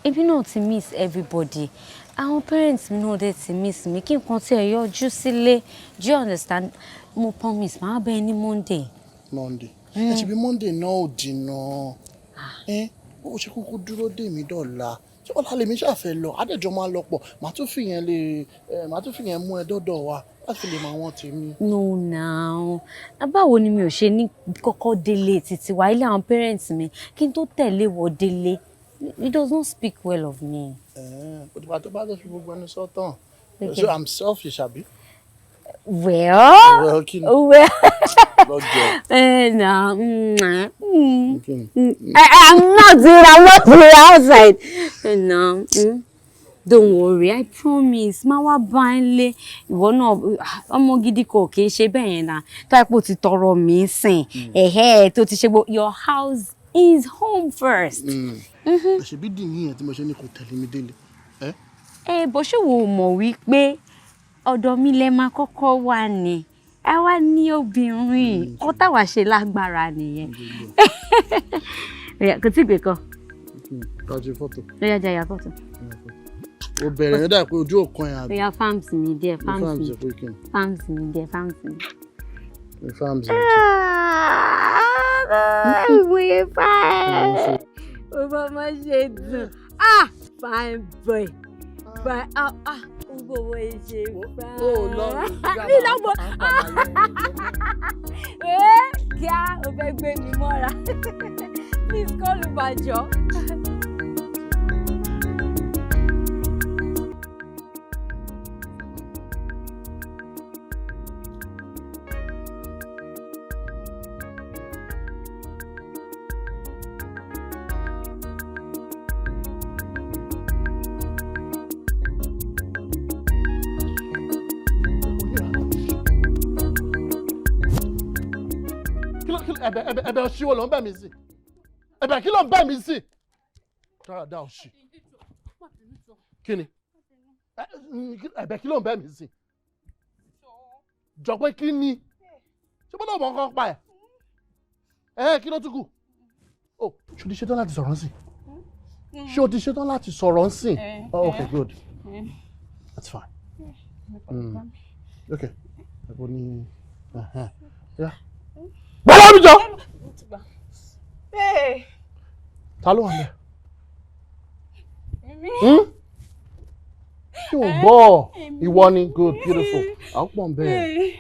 èmi náà ti miss everybody. Our parents know that they miss me. Kí n kàn tí ẹ yọjú sílé. Do you understand? Mo promise máa bẹ̀ ní Monday. Monday. Ẹ ṣe bí Monday náà ò jìnnà. Ó ṣe kúkú dúró dè mí dọ̀la. Ṣé ọ̀la lèmi ṣàfẹ́ lọ? Adéjọ́ máa lọ pọ̀. Màá tún fìyẹn mú ẹ dọ́dọ̀ wa láti fi lè máa wọ́n tèmi. No now. Báwo ni mi ò ṣe ní kọ́kọ́ délé títí wá ilé àwọn parents mi kí n tó tẹ̀lé wọ délé. He does not speak well of me. But tó bá dé fi gbogbo ẹni sọ́tàn. So I'm selfish, àbí? Well. Kí ni? Well. No. I'm not doing outside. No. Don't worry, I promise. Má wá bá ẹ lé. Ìwọ náà ọmọ gidi kò kì í ṣe bẹ́ẹ̀ yẹn náà. Tó àìpò ti tọrọ mi sìn. Tó ti ṣe your house is home first. Ṣebí dì ní ẹ̀ tí mo ṣe ní kò tẹ̀lé mi délé. Bó ṣe wo mọ̀ wípé ọ̀dọ̀ mi lẹ máa kọ́kọ́ wà ní. Ẹ wá ní obìnrin. Kó táwa ṣe lágbára nìyẹn. Kò tí gbé kan. Ká ṣe fọ́tò. Lọ́yà jẹ́ ya fọ́tò. Ó bẹ̀rẹ̀ yẹn dà pé ojú òkan yẹn àbí. Lọ́yà farms mi díẹ̀, farms mi. Farms mi díẹ̀, farms mi. Farms mi. Ìwé fine. Ó bá máa ṣe dùn. Fine boy. Fine. Gbogbo ìṣe fine. Ó lọ. Mi lọ́mọ. Kí á o fẹ́ gbé mi mọ́ra. Please call Ubajo. Ẹ̀bẹ̀ òṣìwò ló ń bẹ̀ mí sí. Ẹ̀bẹ̀ kí ló ń bẹ̀ mí sí? Dáadáa òṣì. Kí ni? Ẹ̀bẹ̀ kí ló ń bẹ̀ mí sí? Jọ pé kí ni? Ṣé bọ́dọ̀ mọ̀ nǹkan pa ẹ̀? Kí ló tún kù? Ṣé o ti ṣetán láti sọ̀rọ̀ ńsìn? Ṣé o ti ṣetán láti sọ̀rọ̀ ńsìn? Okay, good. That's fine. Okay. Ẹ̀bùn ni. Yeah. Bọ́lá mi jọ. Ta ló wà ní? Ṣé o gbọ́? Ìwọ ni good, beautiful. À ń pọ̀ bẹ́ẹ̀.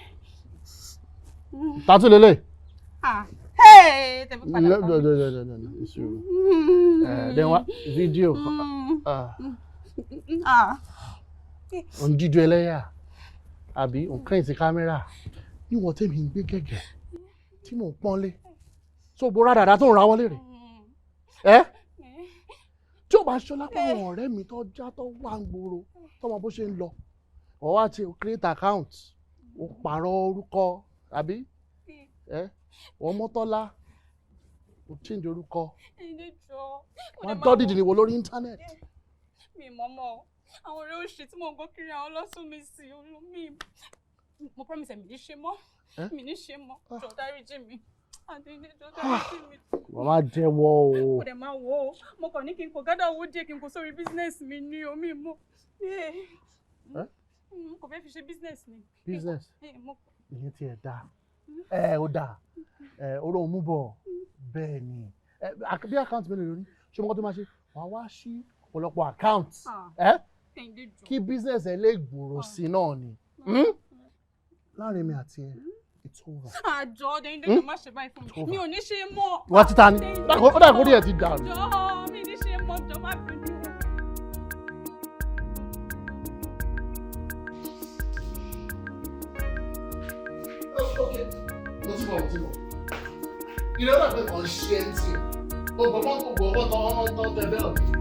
Ta tún lélẹ̀? Then what? Video. On dídú ẹlẹ́yà. Àbí on kẹ́yìn sí kámẹ́rà. Níwọ̀n tẹ́mi ń gbé gẹ́gẹ́. Tí mò ń pọ́nlé so bo rádàrá tó ń ra wọlé rẹ̀ tí ó bá ṣọlá pé àwọn ọ̀rẹ́ mi tó já tó wà ń gbòòrò tọmọ bó ṣe ń lọ ọ wá ti create account ó pààrọ̀ orúkọ àbí wọ́n mọ́tọ́lá ó change orúkọ wọ́n dọ́ dídì níwò lórí íńtánẹ́ẹ̀tì. Mi mọ́mọ́ àwọn ọ̀rẹ́ òṣì tí mò ń gbọ́ kiri àwọn ọlọ́sùn mi sí mi mo promise mi ní ṣe mọ́. Mi ní ṣe mọ́ jọ dáríjì mi àdéhùn jọ dáríjì mi. Wọ́n máa jẹ́wọ́ o. Mo dẹ̀ máa wò ó mo kàn ní kí n kò gádà owó díẹ̀ kí n kò sórí business mi ní omi mọ́. Kò fẹ́ fi ṣe business ni. Business ìyẹn tí ẹ dáa ó dáa oró mú bọ̀ bẹ́ẹ̀ ni bí account mélòó lórí ṣé mo kọ́ tó máa ṣe wàá wá sí ọ̀pọ̀lọpọ̀ account kí business ẹ lè gbòòrò sí náà ni. Láàrin mi àti ẹ it's over. Àjọ dẹ́yìndé má ṣe báyìí fún mi mi ò ní ṣe mọ́. Wọ́n ti ta ni ó dà kórìí ẹ̀ ti dàrú. Àjọ mi ní ṣe mọ́ jọ má bínú. Okay, mo ti bọ̀. Ilé ọ̀dà pé kàn ṣe ẹ́ ti o gbọ̀gbọ́n tó tẹ bẹ́ẹ̀.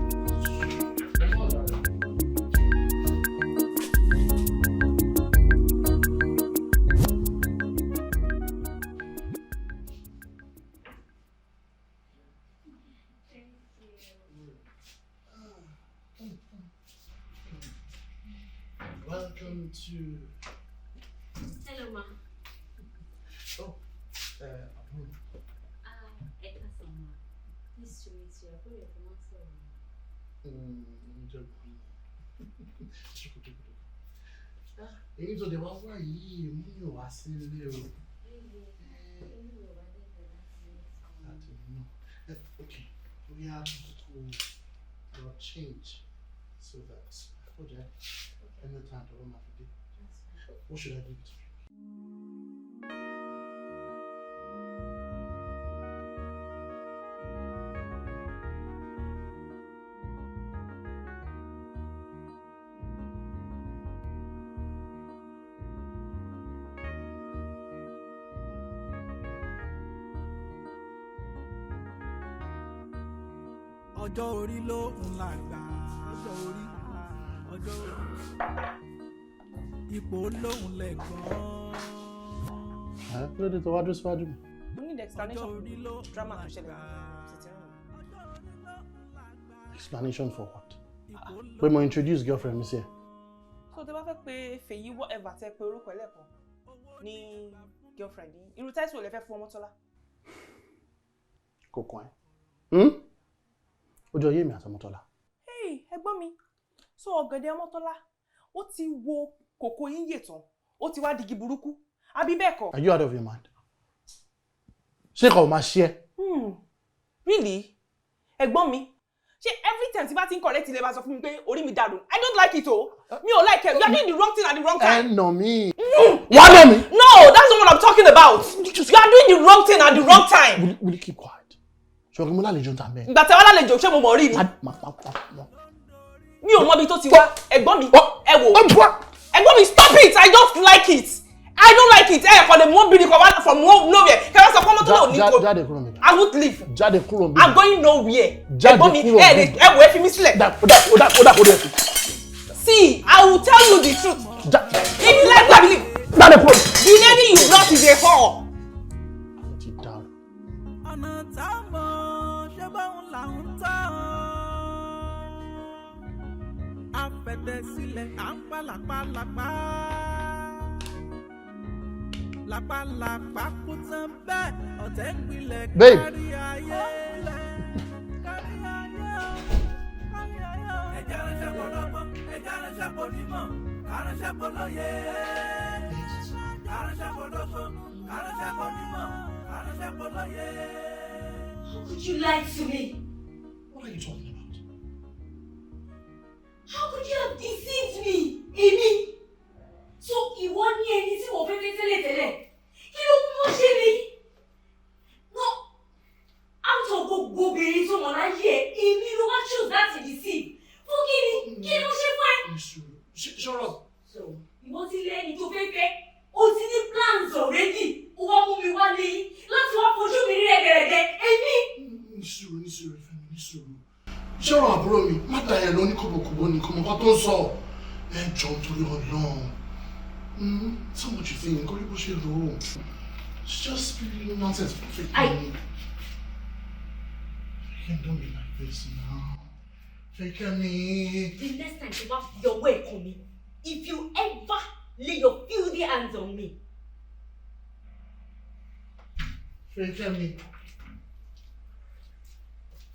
Welcome to. Hello, ma. Oh, Nice to meet you. I put your phone on. Èyí tó dé wá wá yìí mú mi wá sí ilé o. Okay, we have to change so that anytime to run my day. What should I do? Ọjọ́ orí ló ń làgbà, ọjọ́ orí, ipò ló ń lẹ̀gbọ́n. Kí ló dé tó wá dúró síwájú mi? We need explanation for drama tó ṣẹlẹ̀. Explanation for what? Pé mo introduce girlfriend mi sí ẹ. So tẹ́ bá fẹ́ pé Fèyí whatever tẹ́ pé orúkọ ẹlẹ́kan ní girlfriend yìí, irú title lẹ fẹ́ fún Ọmọ́tọ́lá? Kò kàn ẹ́. Ojú ọyẹ́ mi àti Ọmọ́tọ́lá. Hey, ẹ̀gbọ́n mi. So ọ̀gẹ̀dẹ̀ Ọmọ́tọ́lá, ó ti wo kòkó yín yè tán, ó ti wá digi burúkú. Àbí bẹ́ẹ̀ kọ́? Are you out of your mind? Ṣé kò máa ṣe ẹ́? Really? Ẹ̀gbọ́n mi. Ṣé every time tí bá ti ń correct ilé bá sọ fún mi pé orí mi dàrú? I don't like it o. Mi ò like it. You are doing the wrong thing at the wrong time. Nà mí. Wá nà mí. No, that's not what I'm talking about. You are doing the wrong thing at the wrong time. Will you keep quiet? Ṣé mo lálejò ń ta bẹ́ẹ̀? Ìgbà tẹ́ wá lálejò ṣé mo mọ̀ rí ni? Mi ò mọ ibi tó ti wá. Ẹ̀gbọ́n mi, ẹ wò. Ẹ̀gbọ́n mi, stop it. I don't like it. I don't like it. For the one building from nowhere. Can I say come to no Nico? Jáde kúrò mi. I won't leave. Jáde kúrò mi. I'm going nowhere. Jáde kúrò mi. Ẹ wò ẹ fi mí sílẹ̀. See, I will tell you the truth. If you like to believe. Jáde kúrò mi. The lady you brought is a whore. Ti dáhùn. Ọ̀nà táwọn ṣe báwọn là ń tán. Afẹ́dẹ́ sílẹ̀ à ń pa làpálàpá. Làpálàpá kú tán bẹ́ẹ̀ ọ̀tẹ̀ ń gbilẹ̀ kárí ayé. Kárí ayé. Ẹja ránṣẹ́ bọ̀ lọ́gbọ́n, ẹja ránṣẹ́ bọ̀ nímọ̀, káránṣẹ́ bọ̀ lóye. Káránṣẹ́ bọ̀ lọ́gbọ́n, káránṣẹ́ bọ̀ nímọ̀, káránṣẹ́ bọ̀ lóye. How could you lie to me? What are you talking about? How could you have deceived me? Èmi? So ìwọ ní ẹni tí mo fẹ́ fẹ́ tẹ́lẹ̀tẹ́lẹ̀. Kí ló mú ọ ṣe mí? No, out of gbogbo obìnrin tó mọ̀ láyé ẹ̀, èmi ló wá choose láti deceive. Fún kí ni? Kí ló ṣe fún ẹ? Ṣọ́rọ̀. So ìwọ ti lẹ́ni tó fẹ́ fẹ́, o ti ní plans already. Ó wá mú mi wá léyìn láti wá fojú mi rí rẹ̀gẹ̀rẹ̀gẹ̀. Èmi. Nísùúrù Fẹ́mi, nísùúrù. Ṣọ́rọ̀ àbúrò mi, má da ẹ̀ lọ ní kọ̀bọ̀kọ̀bọ̀ ní kọ̀mọ̀ká tó ń sọ. Ẹ jọ nítorí Ọlọ́run. So what you think? Go to push your role. It's just spilling nonsense. You don't be like this now. Fake me. The next time you have your way on me, if you ever lay your filthy hands on me. Fake me.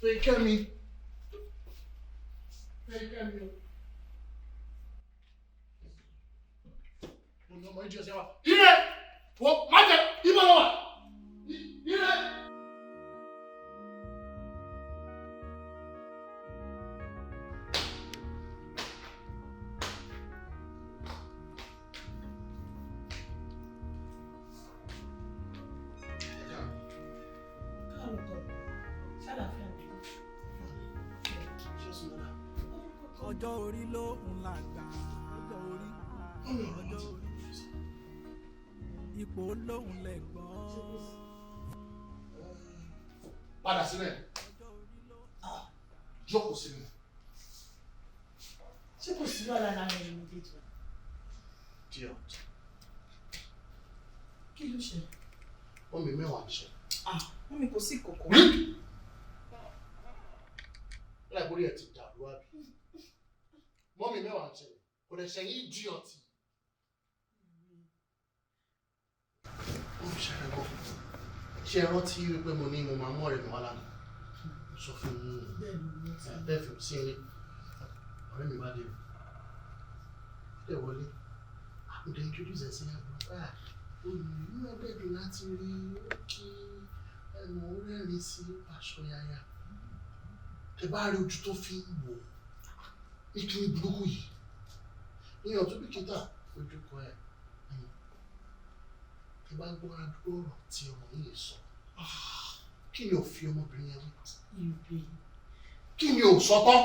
Fake me. Fake me. No, my dear, say what? Biire! What? My dear, Biire! Biire! Ọjọ́ orí ló ń làgbà, ọjọ́ orí. Ipò lóhùn lẹ̀gbọ́n. Padà sílẹ̀. Jókòó sílẹ̀. Ṣé kò sí wàhálà láàrin ẹni méjèèjì? Díẹ̀. Kí ló ṣe? Wọ́n mi mẹ́wàá ṣe. Wọ́n mi kò sí kòkó. Láìpórí ẹ̀ ti dàrú àbí. Wọ́n mi mẹ́wàá ṣe. Kò lè ṣe yín idiot. Ṣé ẹ rántí wípé mo ní mo máa mú ọ̀rẹ́ mi wá lánàá? Sọ fún mi bẹ́ẹ̀ fi sí ilé. ọ̀rẹ́ mi bá dé o. Dẹ̀ wọlé. Mo dẹ̀ introduce ẹ̀ sí àbúrò. Inú ẹgbẹ́ dùn láti rí kí ẹnu rẹ́rìn sí aṣọ yáyà. Ẹ bá rí ojú tó fi ń wò ní kí ní burúkú yìí. Níyàn tó bìkítà ojú kọ ẹ̀. Ẹ bá gbọ́ àdúgbò ọ̀rọ̀ tí ọmọ yìí sọ. Kí ni ò fi ọmọbìnrin yẹn wí? Kí ni ò sọ tán?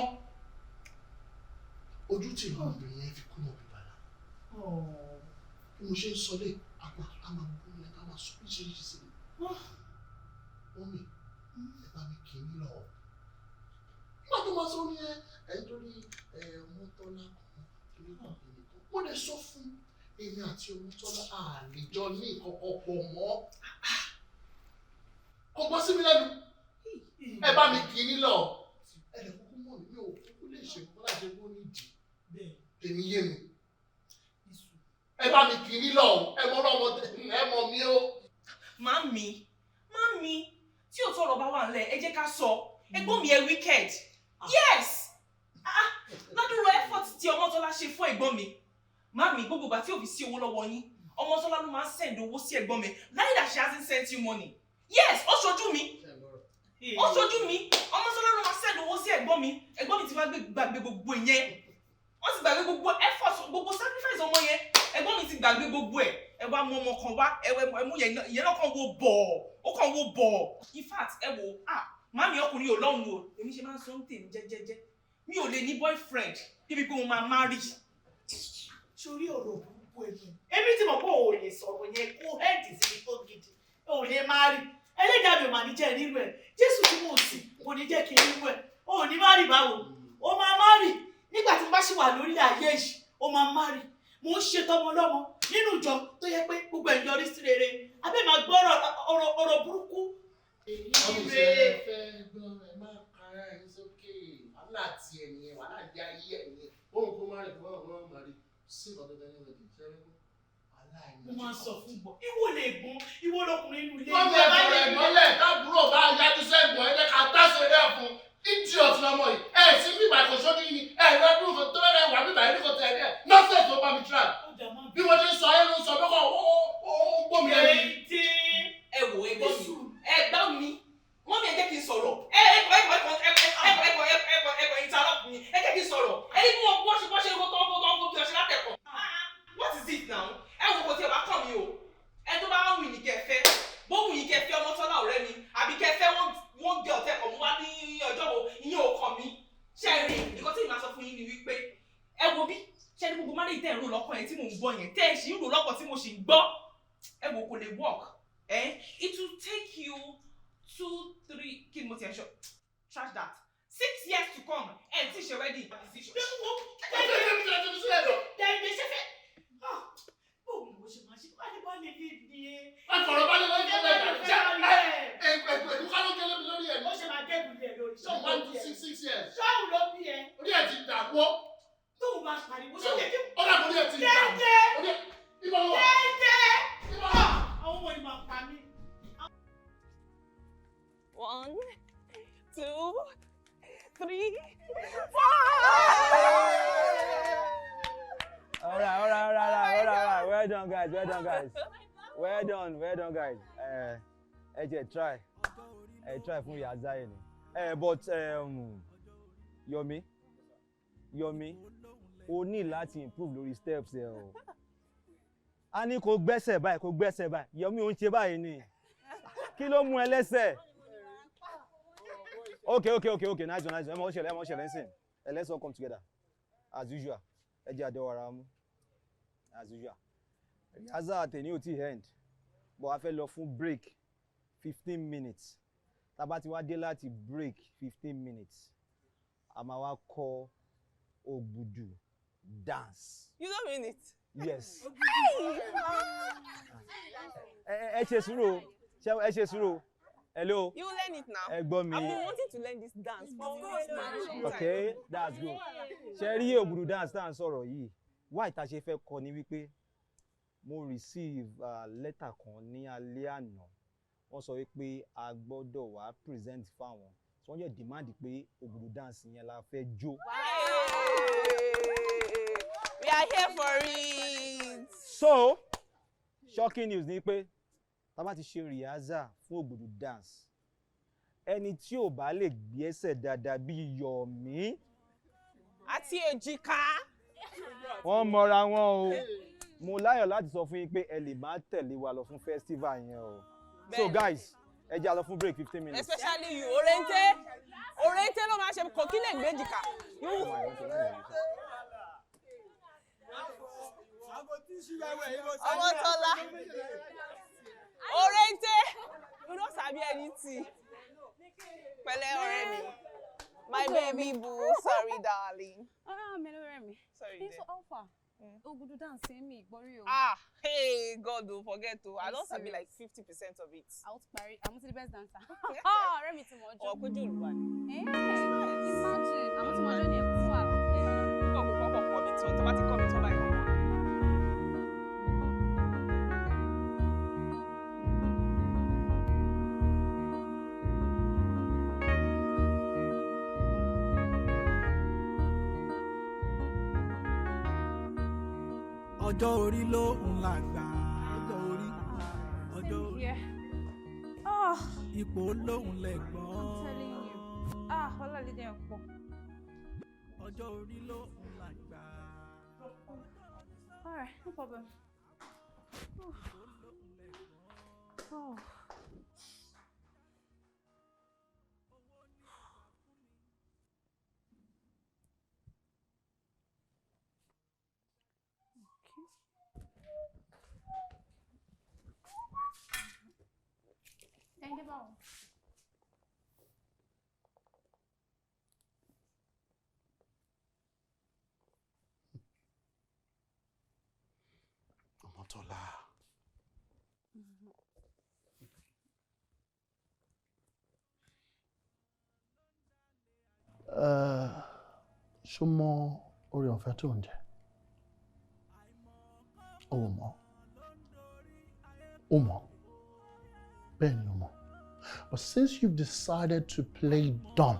Ojú tí ọmọbìnrin yẹn fi kú mọ́ bí bàlá. Bí mo ṣe ń sọ lé, a máa bú mi, a máa sọ bí ṣe ṣe sí mi. Wọ́n mi, ẹ bá mi kì í nílò ọ̀. Nígbà tó máa sọ ní torí ọmọ Tọ́lá kan torí ọmọbìnrin kan. Mo lè sọ fún èmi àti ọmọ Tọ́lá àlejò ní ìkọ̀kọ̀ pọ̀ mọ́. Kò gbọ́ sí mi lẹ́nu. Ẹ bá mi kì í nílò ọ̀. Ẹ lè kúkú mọ̀ mi ò kúkú lè ṣe kó láti ṣe kó nídìí. Tèmi yé mi. Ẹ bá mi kì í nílò ọ̀. Ẹ mọ́ lọ́mọ ẹ mọ̀ mi ó. Mami, tí ò tọrọ bá wà ńlẹ̀, ẹ jẹ́ ká sọ. Ẹ̀gbọ́n mi ẹ wicked. Yes! Ládùúrú effort tí Ọmọ́tọ́lá ṣe fún ẹ̀gbọ́n mi. Mami, gbogbo ìgbà tí ò fi sí owó lọ́wọ́ yín, Ọmọ́tọ́lá ló máa ń send owó sí ẹ̀gbọ́n mi. Now that she hasn't sent you money. Yes, ó ṣojú mi. Ọmọ́tọ́lá ló máa send owó sí ẹ̀gbọ́n mi. Ẹ̀gbọ́n mi ti wá gbàgbé gbogbo ìyẹn. Wọ́n ti gbàgbé gbogbo effort, gbogbo sacrifice ọmọ yẹn. Ẹ̀gbọ́n mi ti gbàgbé gbogbo ẹ̀. Ẹ wá mú ọmọ kan wá, ẹmú yẹn náà kàn wo bọ̀. Ó kàn wo bọ̀. In fact, ẹ wò, mami ọkùnrin ò lọ́hùn o. Èmi ṣe máa ń sọ ń tèmi jẹ́jẹ́jẹ́. Mi ò lè ní boyfriend débi pé mo máa marry. Sórí ọ̀rọ̀ burúkú ẹ̀yìn. Èmi tí mo pọ̀ ò lè sọ̀rọ̀ yẹn kó hẹ́ẹ̀dì sí mi tó gidi. Ò lè marry. Ẹlẹ́dàá mi ò mà ní jẹ́ rírú ẹ̀. Jésù tí mo sì kò ní jẹ́ kí n rírú ẹ̀. Ò ní marry báwo? Ó máa marry. Nígbà tí mo bá ṣì wà lórí ayé yìí, ó máa marry. Mo ń ṣe tọmọ lọ́mọ nínú ìjọ tó yẹ pé gbogbo ẹ̀ yọrí sí rere. Abẹ́ máa gbọ́ ọ̀rọ̀ burúkú. Ọmọ ìṣẹ̀lẹ̀ fẹ́ gbọ́n ẹ máa kára ẹ̀ sókè. Wàhálà ti ẹ̀yìn wàhálà di ayé ẹ̀yìn. Bóun kó má rí kó má rí. Sí ọ̀dọ̀ dání lọ di ṣẹ́rẹ́ kó. Mo máa sọ fún gbọ́. Ìwọ lè gbọ́n, ìwọ lọkùnrin inú ilé. Wọ́n bẹ̀rẹ̀ bọ̀rọ̀ ìmọ́lẹ̀ káàbúrò bá yájú sẹ́gbọ̀n ẹ̀jẹ̀ ká dáṣẹ́ rẹ̀ fún. Idiot lọmọ yìí. Sí bíbà kò sójú yìí. Lọ́dún kan tó bẹ̀rẹ̀ wà bíbà yìí kò tẹ̀ ẹ̀. Nọ́ọ̀sẹ̀ tó bá mi tra. Bí wọ́n ti sọ ayé ló sọ pé kò ó gbómi ẹni. Ẹ wò ẹgbọ́n mi. Wọ́n mi ẹ jẹ́ kí n sọ̀rọ̀. Ẹ̀kọ́ interrupt mi. Ẹ jẹ́ kí n sọ̀rọ̀. Ẹ ní bí wọ́n ṣe kó tó bí ọṣẹ látẹ̀kọ̀. What is it now? Ẹ wò kò tí ẹ bá kàn mí o. Ẹ tó bá wù ní kẹfẹ́. Bó wù yín kẹfẹ́ Ọmọ́tọ́lá ọ̀rẹ́ mi. Àbí kẹfẹ́ wọ́n gbé ọ̀tẹ̀ kọ̀ mú wá ní ọjọ́ wo ìyẹn ò kàn mí. Ṣé ẹ rí nǹkan tí ìmọ̀ sọ fún yín ni wípé ẹ wo bí ṣé ní gbogbo márùn-ún tẹ̀ ń rò lọ́kàn yẹn tí mò ń gbọ́ yẹn tẹ̀ ẹ̀ sì ń rò lọ́kàn tí mo sì ń gbọ́. Ẹ wò kò lè work. It will take you 2, 3 kí ni mo ti ẹ̀ ṣọ trash that 6 years to come ẹ̀ tí ṣe wedding decision. One, 2, 3, 4. All right. Well done, guys. Well done, guys. Try fún Yaza yẹn ni. But Yomi, o ní láti improve lórí steps ẹ o. A ní kó gbẹ́sẹ̀ báyìí. Yomi ò ń ṣe báyìí ni. Kí ló mú ẹ lẹ́sẹ̀? Okay. Nice one. Ẹ mọ̀ ṣẹlẹ̀ ńsìn. Let's all come together. As usual. Ẹ jẹ́ àdéhùn ara mú. As usual. Yaza àtẹ̀ní ò tí end. But a fẹ́ lọ fún break 15 minutes. Tá bá ti wá dé láti break 15 minutes. A máa wá kọ Ògbùdù dance. You don't mean it? Yes. Ẹ ṣe sùúrù. Hello. You learn it now. Ẹ̀gbọ́n mi. I've been wanting to learn this dance for Okay, that's good. Ṣé rí Ògbùdù dance tá à ń sọ̀rọ̀ yìí? Why tá ṣe fẹ́ kọ́ ni wípé mo receive letter kan ní alẹ́ àná. Wọ́n sọ wípé a gbọ́dọ̀ wá present fáwọn. So wọ́n yẹ demand pé Ògbùdù dance yẹn la fẹ́ jó. We are here for it. So, shocking news ni pé tá bá ti ṣe rehearsal fún Ògbòdù dance. Ẹni tí ò bá lè gbé ẹsẹ̀ dáadáa bí Yọ̀mí. Àti èjìká. Wọ́n mọra wọn o. Mo láyọ̀ láti sọ fún yín pé ẹ lè máa tẹ̀lé wa lọ fún festival yẹn o. So guys, ẹ jẹ́ a lọ fún break 15 minutes. Especially you, Orente. Orente ló máa ṣe kò kí lè gbé èjìká. Ọmọtọ́lá. Orente. You don't sabi anything. Pẹ̀lẹ́ ọ̀rẹ́ mi. My baby boo, sorry darling. Melo Remi. Sorry. It's alpha. Ogudu dance me, Borio. Hey, God, don't forget to. I don't sabi like 50% of it. Out Barry, I'm the best dancer. Remi Timojo. Or could you run? Imagine, I'm Timojo ne kuwa. Automatic comment on like. Ọjọ́ orí ló ń làgbà. Ọjọ́ orí. Ipò ló ń lẹ̀gbọ́n. I'm telling you. Olabode ọ̀pọ̀. Ọjọ́ orí ló ń làgbà. All right, no problem. Oh. Thank you, Bob. Ọmọtọ́lá. Ṣó mọ orí ọ̀fẹ́ tó ń jẹ? Ó mọ̀. Ó mọ̀. Bẹ́ẹ̀ ni ó mọ̀. But since you've decided to play dumb,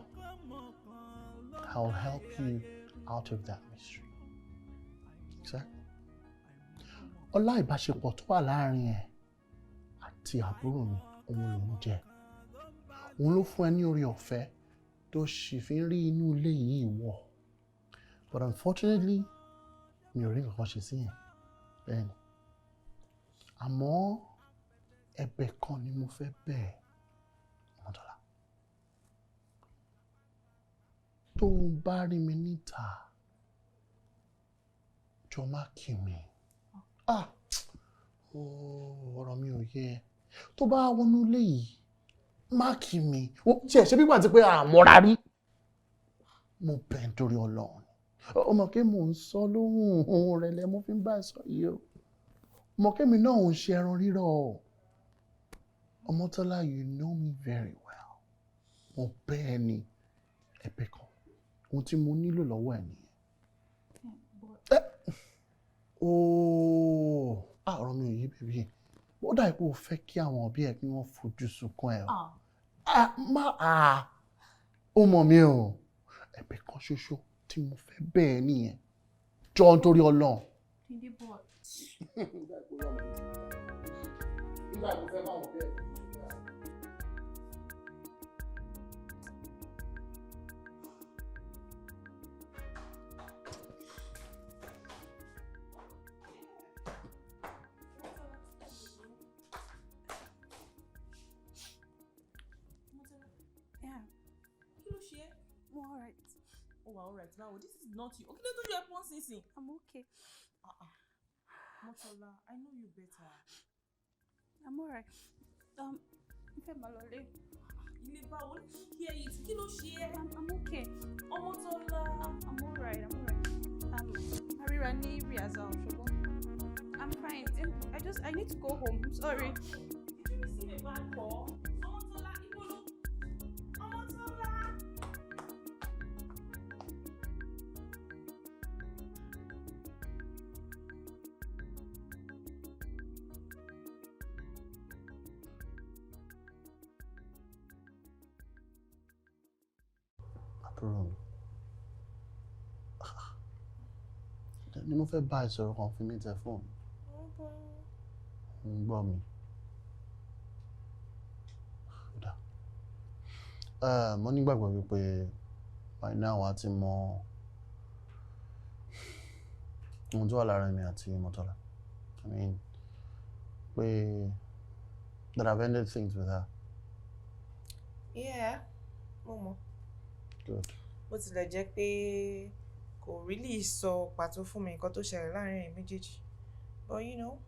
I'll help you out of that mystery. Exactly. Ọlá ìbáṣepọ̀ tó wà láàrin ẹ àti àbúrò mi, òun lòún jẹ. Òun ló fún ẹ ní orí ọ̀fẹ́ tó sì fi ń rí inú ilé yìí wọ̀. But unfortunately, mi ò rí nǹkan ṣe sí yẹn. Bẹ́ẹ̀ ni. Àmọ́ ẹ̀bẹ̀ kan ni mo fẹ́ bẹ̀ Ọmọtọ́lá. Tó bá rí mi níta, jọ má kí mi. Ọ̀rọ̀ mi ò yé. Tó bá wọnú ilé yìí, má kí mi. Ṣé bí wà ti pé àmọ́ra rí? Mo bẹ̀ nítorí Ọlọ́run. Ọmọ kí mò ń sọ lóhùn ohun rẹ̀ lẹ́ mo fi ń bá ẹ sọ yìí o. Ọmọ kẹ́mi náà ò ń ṣe ẹran rírọ̀. Ọmọtọ́lá, you know me very well. Mo bẹ̀ ẹ́ ní ẹ̀bẹ̀ kan. Ohun tí mo nílò lọ́wọ́ ẹ̀ nìyẹn. Ọ̀rọ̀ mi ò yé bèbí. Ó dà pé o fẹ́ kí àwọn òbí ẹ̀ kí wọ́n fojú sunkún ẹ o. Ó mọ̀ mí o. Ẹ̀bẹ̀ kan ṣoṣo tí mo fẹ́ bẹ̀ ẹ́ nìyẹn. Jọ nítorí Ọlọ́run. Nígbà tó fẹ́ máa wọ̀ bẹ́ẹ̀. All right. Now this is not you. Okay, don't do your phone sissy. I'm okay. Motola, I know you better. I'm all right. Ìfẹ́ máa lọ lé. Ilé báwo? Hear it. Kí ló ṣe é? I'm okay. Motola. I'm all right. Arira ní rehearsal ṣùgbọ́n. I'm fine. I need to go home. I'm sorry. Did you receive a bad call? Motola, Ibolo. Motola. ni mo fẹ́ bá ẹ sọ̀rọ̀ kan fún mi tẹ fóònù. Ń gbọ́ mi. Mo nígbàgbọ́ wípé by now a ti mọ ohun tó wà lára mi àti Mọ́tọ́lá. I mean, that I've ended things with her. Yeah, Momo. Good. Bó tilẹ̀ jẹ́ pé kò really sọ pàtó fún mi nǹkan tó ṣẹlẹ̀ láàrin ẹ̀yin méjèèjì. But you know,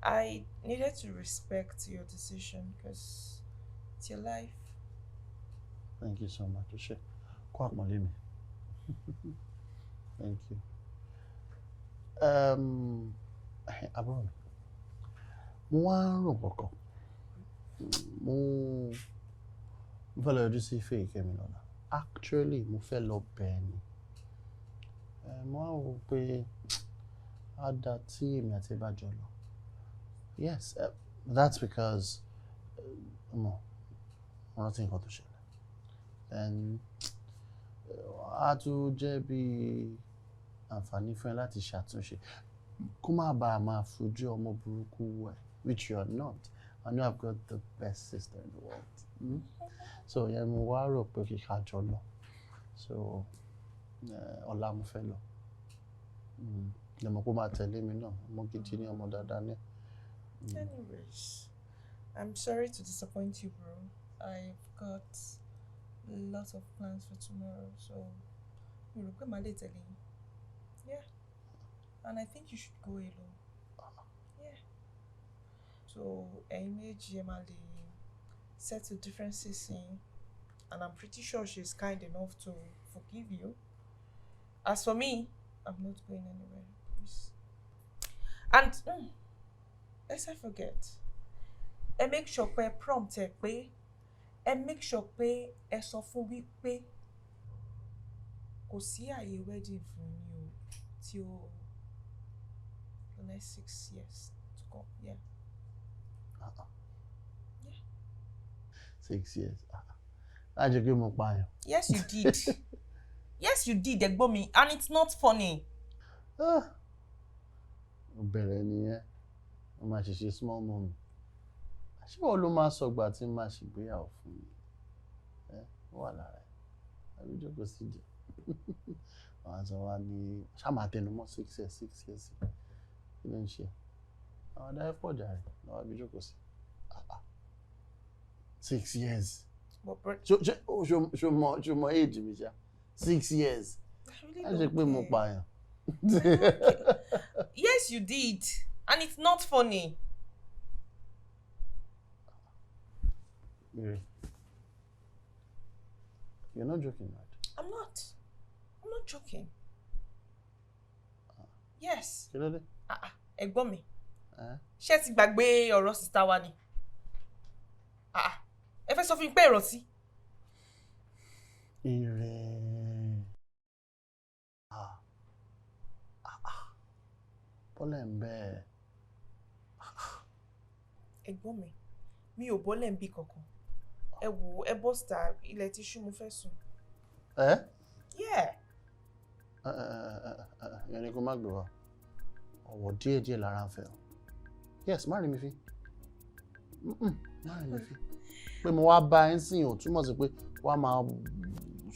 I needed to respect your decision because it's your life. Thank you so much. Ṣé kó àpọ́nlé mi. Thank you. Àbúrò mi. Mo wá ń rò pọ̀kàn. Mo fẹ́ lọ yọjú sí Ìfẹ́ Ìkẹ́mi lọ́la. Actually, mo fẹ́ lọ bẹ̀ ni. Mo wá wò pé á dá tí èmi àti bá jọ lọ. Yes, that's because mo rántí nǹkan tó ṣẹlẹ̀. And á tún jẹ́ bí àǹfààní fún ẹ láti ṣàtúnṣe. Kó má bàa máa fojú ọmọ burúkú wẹ̀, which you are not. I know I've got the best sister in the world. So yẹn mo wá rò pé kí ká jọ lọ. So ọ̀la mo fẹ́ lọ. Lẹ́mọ̀ kó máa tẹ̀lé mi náà. Ọmọ gidi ni ọmọ dáadáa ní. Anyways, I'm sorry to disappoint you, bro. I've got lots of plans for tomorrow, so you look at my little. Yeah, and I think you should go alone. Yeah. So, Emily settle differences in, and I'm pretty sure she's kind enough to forgive you. As for me, I'm not going anywhere, please. And lest I forget, and make sure pé prompt ẹ pé, and make sure pé ẹ sọ fún wí pé kò sí àyè wedding fún yín o till the next 6 years to come. Yeah. Yeah. 6 years. That's a good one. Yes, you did. Yes, you did, Egbomi, and it's not funny. Bẹ̀rẹ̀ nìyẹn. Ó máa ṣe small mom. Ṣé wọ́n ló máa sọ gbà tí máa ṣègbéyàwó fún mi? Wà lára ẹ̀. Àbí jókòó sí jẹ. Àwọn àti wa ní ṣá máa tẹnu mọ́ 6 years, 6 years. Kí ló ń ṣe? Àwọn adáyé pọ̀ jàre. Àwọn àbí jókòó sí. 6 years. Ṣo mọ age mi ṣá? 6 years. I ṣe pé mo pààyàn. Yes, you did. And it's not funny. Biire, you're not joking, right? I'm not joking. Yes. Kí ló dé? Ẹ̀gbọ́n mi. Ṣé ti gbàgbé ọ̀rọ̀ sister wa ni? Ẹ fẹ́ sọ fún mi pé ìrántí. Ire. Bọ́lẹ̀ ń bẹ́ẹ̀. Ẹ̀gbọ́n mi ò bọ́lẹ̀ ń bí kankan. Ẹ wò ẹ bọ́ star ilẹ̀ tí ṣú mo fẹ́ sùn. Yeah. Yẹn ni kó má gbé wa. Ọ̀wọ̀ díẹ̀díẹ̀ lára ń fẹ́ o. Yes, má rí mi fi. Má rí mi fi. Pé mo wá bá ẹ ń sìn ò túmọ̀ sí pé wá máa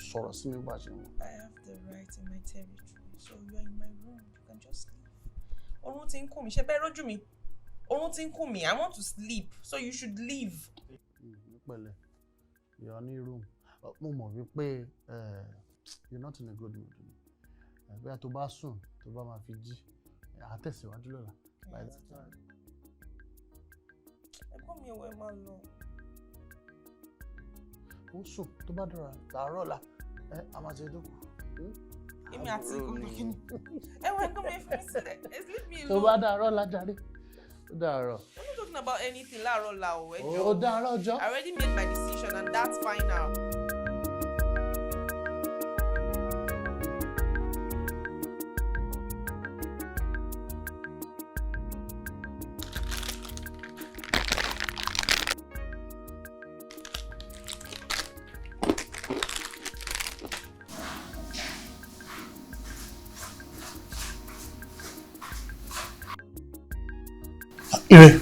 sọ̀rọ̀ sí mi bá ṣe wọn. I have the right in my territory, so you are in my room. You can just leave. Orun ti ń kùn mí, ṣé bẹ́ẹ̀ rójú mi? Orun ti ń kùn mí. I want to sleep, so you should leave. Pẹ̀lẹ́, you're in your room. Mo mọ̀ wípé you're not in a good mood. Bóyá tó bá sùn, tó bá máa fi jí, á tẹ̀síwájú lọ́la. By that time. Ẹ̀gbọ́n mi ò ẹ máa lọ. Ó sùn tó bá dọ̀rọ̀ àárọ̀ ọ̀la, a máa ṣe dókù. Èmi àti ìkọ̀ọ̀kan kí ni? Ẹ wọ ẹ̀gbọ́n mi fún mi sílẹ̀. Leave me alone. Tó bá dàárọ̀ lájàre. Ó dàárọ̀. I'm not talking about anything láàárọ̀ la o. Ó dàárọ̀ ọjọ́. I already made my decision and that's fine now. Ire.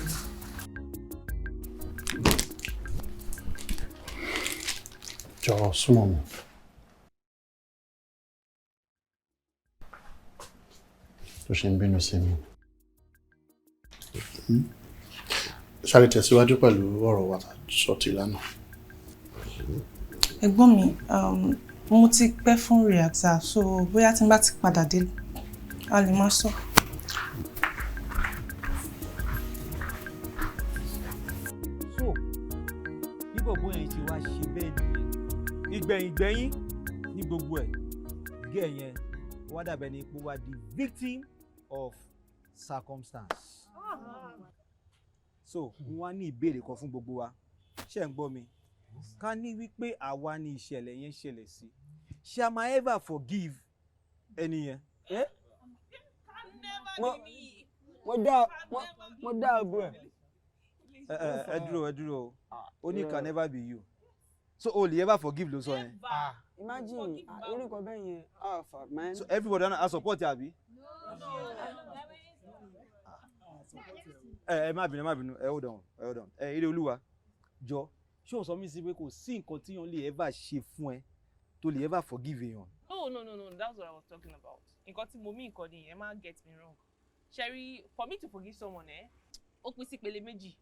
Jọ̀ọ́ súnmọ́ mi. Tó ṣe ń bínú sí mi. Ṣáré tẹ̀síwájú pẹ̀lú ọ̀rọ̀ wa sọ̀tì lánàá. Ẹ̀gbọ́n mi, mo ti pẹ́ fún reactor, so bóyá tí n bá ti padà dé, a lè máa sọ. So, bí bọ̀bọ́ yẹn ṣe wá ṣe bẹ́ẹ̀ nìyẹn. Ìgbẹ̀yìn ní gbogbo ẹ̀, gẹ́ yẹn wá dàbẹ̀ ni pé wá the victim of circumstance. So, mo wá ní ìbéèrè kan fún gbogbo wa. Ṣé ẹ̀ ń gbọ́ mi? Ká ní wípé àwa ni ìṣẹ̀lẹ̀ yẹn ṣẹlẹ̀ sí. Ṣé a máa ever forgive ẹni yẹn? Mo dá ọgbọ ẹ. Ẹ dúró. Ó ní can never be you. So o lè ever forgive ló sọ yẹn. Imagine irú nǹkan bẹ́ẹ̀ yẹn alpha man. So everybody na support you àbí? Ẹ má bínú hold on. Ire Olúwa jọ ṣé o sọ mí sí pé kò sí nǹkan tí yàn lè ever ṣe fún ẹ tó lè ever forgive èèyàn. No, that's what I was talking about. Nǹkan tí mo mean nǹkan ni ẹ má get me wrong. Sherry, for me to forgive someone, ó pín sí ìpele méjì.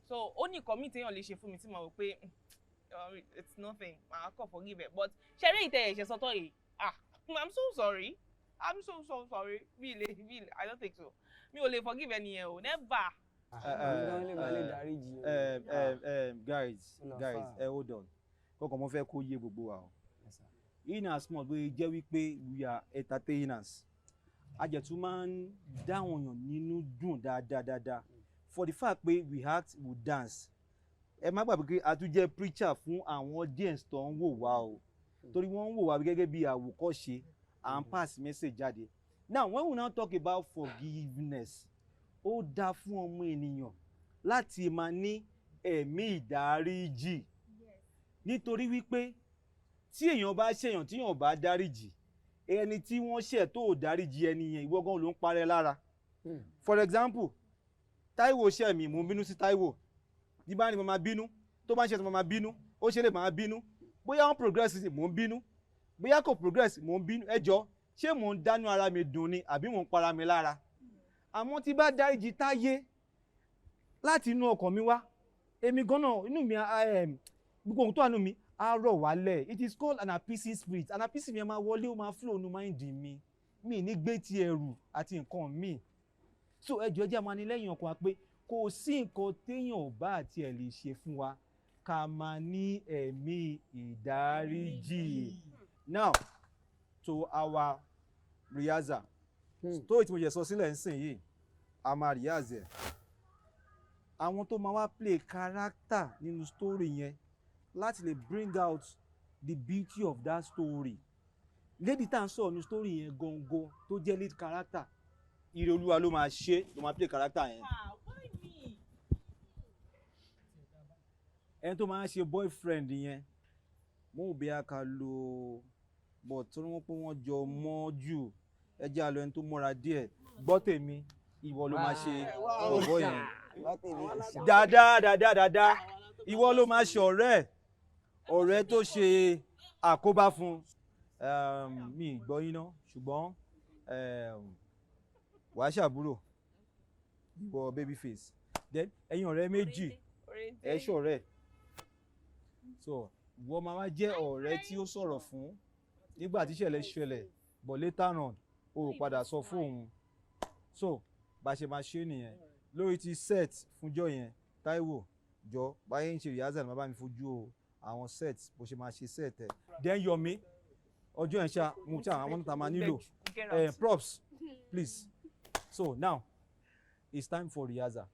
So ó ní nǹkan mi téèyàn lè ṣe fún mi tí mo rò pé it's nothing, I can forgive it. But Sherry ìtẹ̀ ẹ̀ṣẹ̀ sọ́tọ̀ yìí, I'm so sorry. Really, I don't think so. Mi ò lè forgive ẹni yẹn o, never. Guys, hold on. Kọ́kọ́ mo fẹ́ kó yé gbogbo wa o. In as small way jẹ́ wípé we are entertainers. Àjẹ̀tún máa ń dáwọn èèyàn nínú dùn dáadáa. For the fact pé we act, we dance. Ẹ má gbàgbé pé a tún jẹ́ preacher fún àwọn audience tó ń wò wá o. Torí wọ́n ń wò wá gẹ́gẹ́ bí àwòkọ́ṣe and pass message jáde. Now when we now talk about forgiveness, ó dá fún ọmọ ènìyàn láti máa ní ẹ̀mí ìdáríjì. Nítorí wípé tí èèyàn bá ṣèyàn tí èèyàn bá dáríjì, ẹni tí wọ́n ṣẹ̀ tó dáríjì ẹni yẹn ìwọ gan ló ń parẹ́ lára. For example, Táíwò ṣẹ̀ mí, mo ń bínú sí Táíwò. Bí bá ní mo máa bínú, tó bá ń ṣe tó máa bínú, ó ṣe lè máa bínú. Bóyá wọ́n progress mo ń bínú, bóyá kò progress mo ń bínú. Ẹ jọ̀ọ́, ṣé mò ń dánú ara mi dùn ni àbí mò ń para mi lára? Àmọ́ tí bá dáríjì Táyé láti inú ọkàn mi wá, èmi gan-an inú mi gbogbo ohun tó wà nínú mi á rọ̀ wálẹ̀. It is called an appeasing spirit. An appeasing mi máa wọlé, ó máa flow nínú mind mi. Mi ní gbé ti ẹrù àti nǹkan mi. So ẹ jọ̀ọ́ jẹ́ máa ní lẹ́yìn ọkàn wa pé kò sí nǹkan téèyàn bá àti ẹ̀ lè ṣe fún wa ká máa ní ẹ̀mí ìdáríjì. Now to our rehearsal. Story tí mo jẹ sọ sílẹ̀ ń sìn yìí, a máa rehearse ẹ̀. Àwọn tó máa wá play character nínú story yẹn láti lè bring out the beauty of that story. Lady tá à ń sọ̀rọ̀ nínú story yẹn gangan tó jẹ́ lead character, Ire Olúwa ló máa ṣe, ló máa play character yẹn. Ẹni tó máa ṣe boyfriend yẹn, mo ò bí a ká lo but tí wọ́n pé wọ́n jọ mọ́ jù, ẹ jẹ́ àlọ́ ẹni tó mọ́ra díẹ̀. Gbọ́ tèmi, ìwọ ló máa ṣe bọ̀bọ́ yẹn. Dáadáa, ìwọ ló máa ṣe ọ̀rẹ́ tó ṣe àkóbá fún. Mi gbọ́ yín ná, ṣùgbọ́n wàá ṣàbúrò ìwọ babyface. Then ẹ̀yin ọ̀rẹ́ méjì ẹ ṣọ̀rẹ́. So ìwọ máa wá jẹ́ ọ̀rẹ́ tí ó sọ̀rọ̀ fún nígbà tí ìṣẹ̀lẹ̀ ṣẹlẹ̀, but later on o padà sọ fún òun. So bá ṣe máa ṣe nìyẹn lórí ti set fúnjọ́ yẹn. Táíwò jọ báyé ń ṣe rehearsal máa bá mi fojú o àwọn set bó ṣe máa ṣe set ẹ̀. Then Yomi ọjọ́ yẹn ṣá mo ṣá àwọn tá máa nílò props please. So now it's time for rehearsal.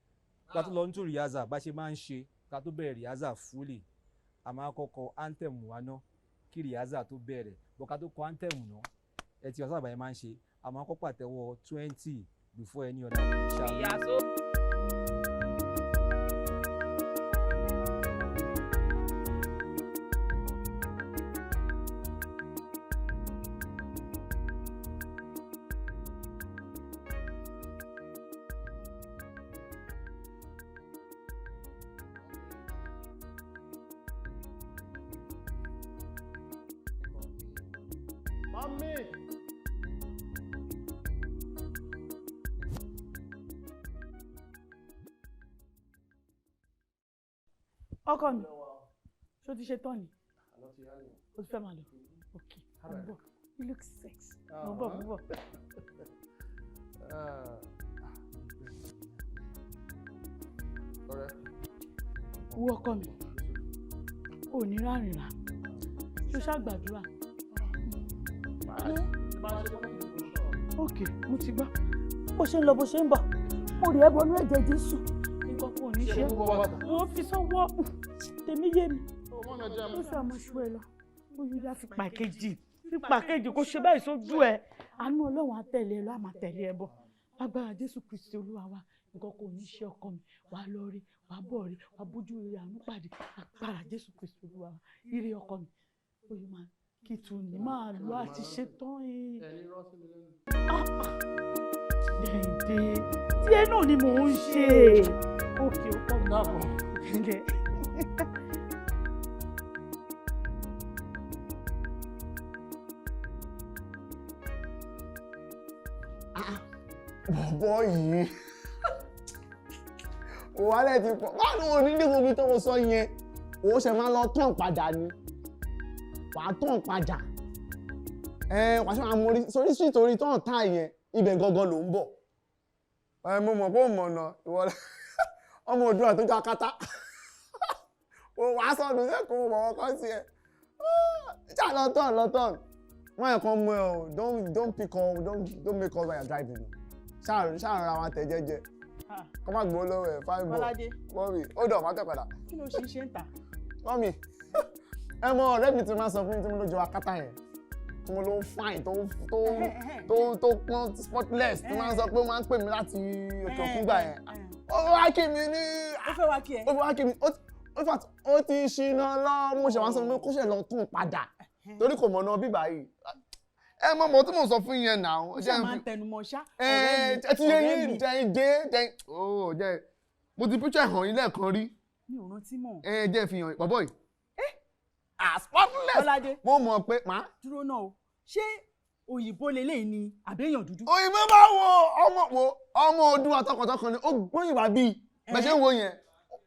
Ká tó lọ nítorí rehearsal bá ṣe máa ń ṣe ká tó bẹ̀rẹ̀ rehearsal fully, a máa kọ́kọ́ anthem wa ná kí rehearsal tó bẹ̀rẹ̀. Bó ká tó kọ anthem náà ẹ ti ọ̀sán àbáyé máa ń ṣe, a máa kọ́ pàtẹ́wọ́ 20 before any other ṣáà. Mami. Ọkọ mi, ṣó ti ṣe tán ni? O ti fẹ́ máa lọ? Okay, mo bọ̀. You look sexy. Mo bọ̀, mo bọ̀. Wo ọkọ mi, ò ní rárìnrà. Ṣó ṣàgbàdúrà? Okay, mo ti gbọ́. Bó ṣe ń lọ bó ṣe ń bọ̀, mo rí ẹbọ ní ẹ̀jẹ̀ Jésù. Nǹkan kò ní ṣe. Wọ́n fi sọ́wọ́ tèmi yé mi. Ó sì àmọ́ ṣú ẹ lọ. Ó yí dá fi pàkéjì. Fi pàkéjì kó ṣe báyìí sójú ẹ. Àánú Ọlọ́run á tẹ̀lé ẹ lọ, á máa tẹ̀lé ẹ bọ̀. Agbára Jésù Kristi Olúwa wa, nǹkan kò ní ṣe ọkọ mi. Wà á lọ rí, wà á bọ̀ rí, wà á bójú rí àánú pàdé. Agbára Jésù Kristi Olúwa wa, ire ọkọ mi. Ó yí máa kí tún ní máa lọ àti ṣetán yìí. Dèdè tí ẹ náà ni mò ń ṣe. Òkè ọkọ mi náà bọ̀. Bọ̀bọ̀ yìí wàhálà ti pọ̀ báwo ò ní níbo bí tó o sọ yẹn o ṣe máa lọ tán padà ni wàá tán padà wàá ṣe máa mọ sórí street orí tán tá yẹn ibẹ̀ gangan ló ń bọ̀ mo mọ̀ pé ó mọ̀ náà ìwọ ọmọ Oòduà tó jẹ́ akátá wàá sọ̀dún sẹ́kọ̀ọ́ bọ̀wọ̀ kan sí ẹ jà lọ́tàn wọ́n yẹn kan mú ẹ o don't pick up don't make us while you're driving ṣáà ra wọn tẹ jẹ́jẹ́ kọ́ má gbọ́ lọ́wọ́ ẹ̀ fáìbọ̀ mọ́mì ó dọ̀ máa tẹ̀ padà. Kí ló ṣe ń tà? Mọ́mì ẹ mọ ọ̀rẹ́ mi ti máa sọ fún mi tí mo lójú akátá yẹn tí mo ló ń fine tó pọ́n spotless tí máa ń sọ pé ó máa ń pè mí láti òkè òkun gbà yẹn ó wá kí mi ní. Ó fẹ́ wá kí ẹ. ó fẹ́ wá kí mi ó ti ṣìnà lọ mo ṣe wá sọ fún mi kó ṣe lọ tún padà torí kò mọ̀ náà bíbá yìí. Ẹ mọ̀ tí mo sọ fún yẹn náà. Ó ṣe máa ń tẹnumọ́ ṣá. Ẹ ti yẹ yín jẹ́ mo ti picture hàn yín lẹ́ẹ̀kan rí. Mi ò rántí mọ̀. Jẹ́ fi hàn bọ̀bọ̀ yìí. Spotless. Ọládé. Mo mọ̀ pé má. Dúró náà o, ṣé òyìnbó leléyìí ni àbẹ́yàn dúdú? Òyìnbó bá wo ọmọ Oòduà tọkàntọkàn ni ó gbóyìn bá bí bẹ́ẹ̀ ṣe ń wo yẹn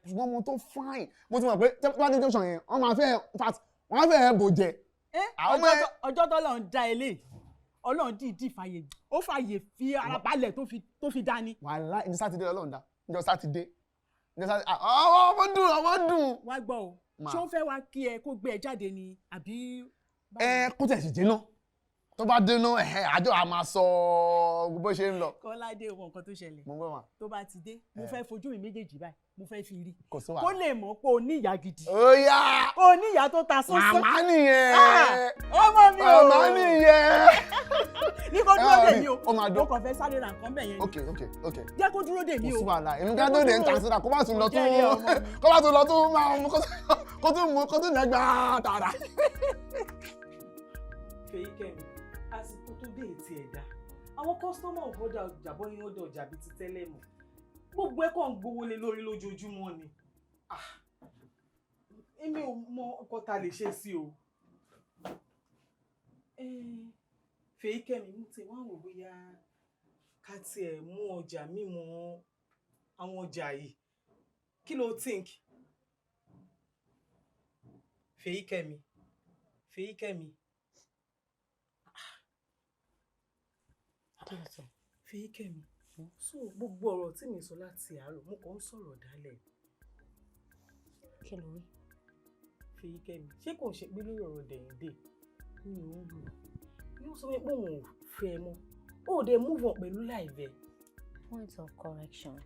ṣùgbọ́n mo tó fine mo ti mọ̀ pé tẹ́pátí tó sàn yẹn wọ́n máa fẹ́ bò jẹ. Ọjọ́ tọ́lọ́run dá ilé Ọlọ́run dìídì fàyè fi ara balẹ̀ tó fi dání. Wàhálà ní sátidé Ọlọ́run dá ní sátidé ọmọ dùn. Wá gbọ́ o ṣé ó fẹ́ wá kí ẹ kó gbé ẹ jáde ni àbí. Kó tẹ̀ sí dénà tó bá dénà àjọ a máa sọ bó ṣe ń lọ. Kọ́ládé mọ nǹkan tó ṣẹlẹ̀ mo gbọ́ wọn. tó bá ti dé mo fẹ́ fojú mi méjèèjì báyìí mo fẹ́ fi rí kó lè mọ̀ pé o ní ìyá gidi. Ó yá o ní ìyá tó ta sọ́sọ́. màmá nìyẹn. Ọmọ mi o. Màmá nìyẹn. Ní kó dúró dè mí o. Ó máa dún. Mo kàn fẹ́ sáré ra nǹkan bẹ̀ yẹn ni. Ok. Jẹ́ kó dúró dè mí o. Kò sí wàhálà èmi ká tó dé ń ta síra kó bá tún lọ tún máa mú kó tún lẹ́gbàá tààrà. Fèyíkẹ́mi àsìkò tó dé ètí ẹ̀dá àwọn kọ́sítọ́mà ò bọ́dà jàbọ́ yín ọ̀dọ̀ ọjà bíi ti tẹ́lẹ̀ mọ́ gbogbo ẹ̀ kàn ń gbowó lé lórí lójoojúmọ́ ni èmi ò mọ ọkọ ta lè ṣe sí o. Fèyíkẹ́mi mú ti wá wò bóyá ká tiẹ̀ mú ọjà mímọ́ àwọn ọjà yìí kí ló think? Fèyíkẹ́mi Fèyíkẹ́mi so gbogbo ọ̀rọ̀ tí mi sọ láti àárọ̀ mo kàn ń sọ̀rọ̀ dálẹ̀. Kí ló rí? Fèyíkẹ́mi ṣé kò ṣe pé lórí ọ̀rọ̀ dẹ̀yìndé mi ò ń lò ní ó sọ pé òun ò fẹ́ mọ́ ó dé move on pẹ̀lú láìvẹ́. Point of correction.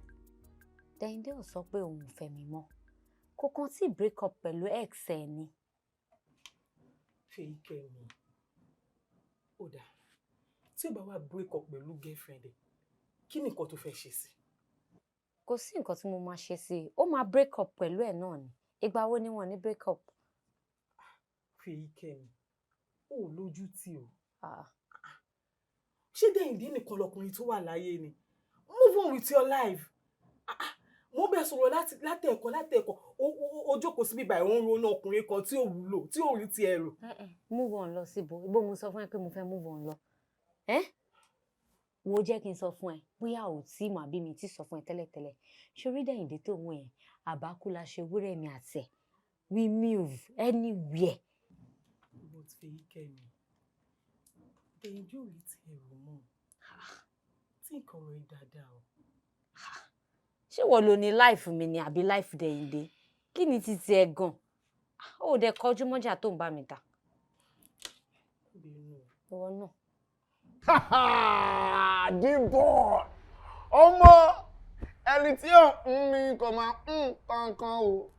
Dẹ̀yìndé ò sọ pé òun ò fẹ́ mi mọ́ kò kàn tí break up pẹ̀lú ex ẹ̀ ni. Fèyíkẹ́mi ó dà tí ó bá wá break up pẹ̀lú girlfriend ẹ̀ kí ni nǹkan tó fẹ́ ṣe sí? Kò sí nǹkan tí mo máa ṣe sí i ó máa break up pẹ̀lú ẹ̀ náà ni ìgbà wo ni wọ́n ní break up. Fèyíkẹ́mi ó lójú tì o ṣé Dẹ̀yìndé nìkan lọkùnrin tó wà láyé ni move on with your life mo bẹ sọ̀rọ̀ látẹ̀kọ́ ó jókòó síbí báyìí ó ń ronú ọkùnrin kan tí ò wúlò tí ò rí ti ẹrù. Move on lọ síbo ibo mo sọ fún ẹ pé mo fẹ́ move on lọ wo jẹ́ kí n sọ fún ẹ bóyá ò tí mà bí mi tí sọ fún ẹ tẹ́lẹ̀tẹ́lẹ̀ ṣorí Dẹ̀yìndé tó wọ̀n yẹn àbákú la ṣe wúrẹ́ mi àtẹ̀ we move anywhere. mo ti fi kẹ́ mi Dẹ̀yìndé ò rí ti ẹrù mọ́ tí nǹkan rẹ̀ dáadáa o. ṣé wọ́n lo ní láìfù mi ni àbí láìfù Dẹ̀yìndé kí ni ti tiẹ̀ gan ó dẹ̀ kọjú mọ́jà tó ń bá mi ta. ìwọ náà. Dìbò ọmọ ẹni tí ò ń mi kò máa ń kankan o.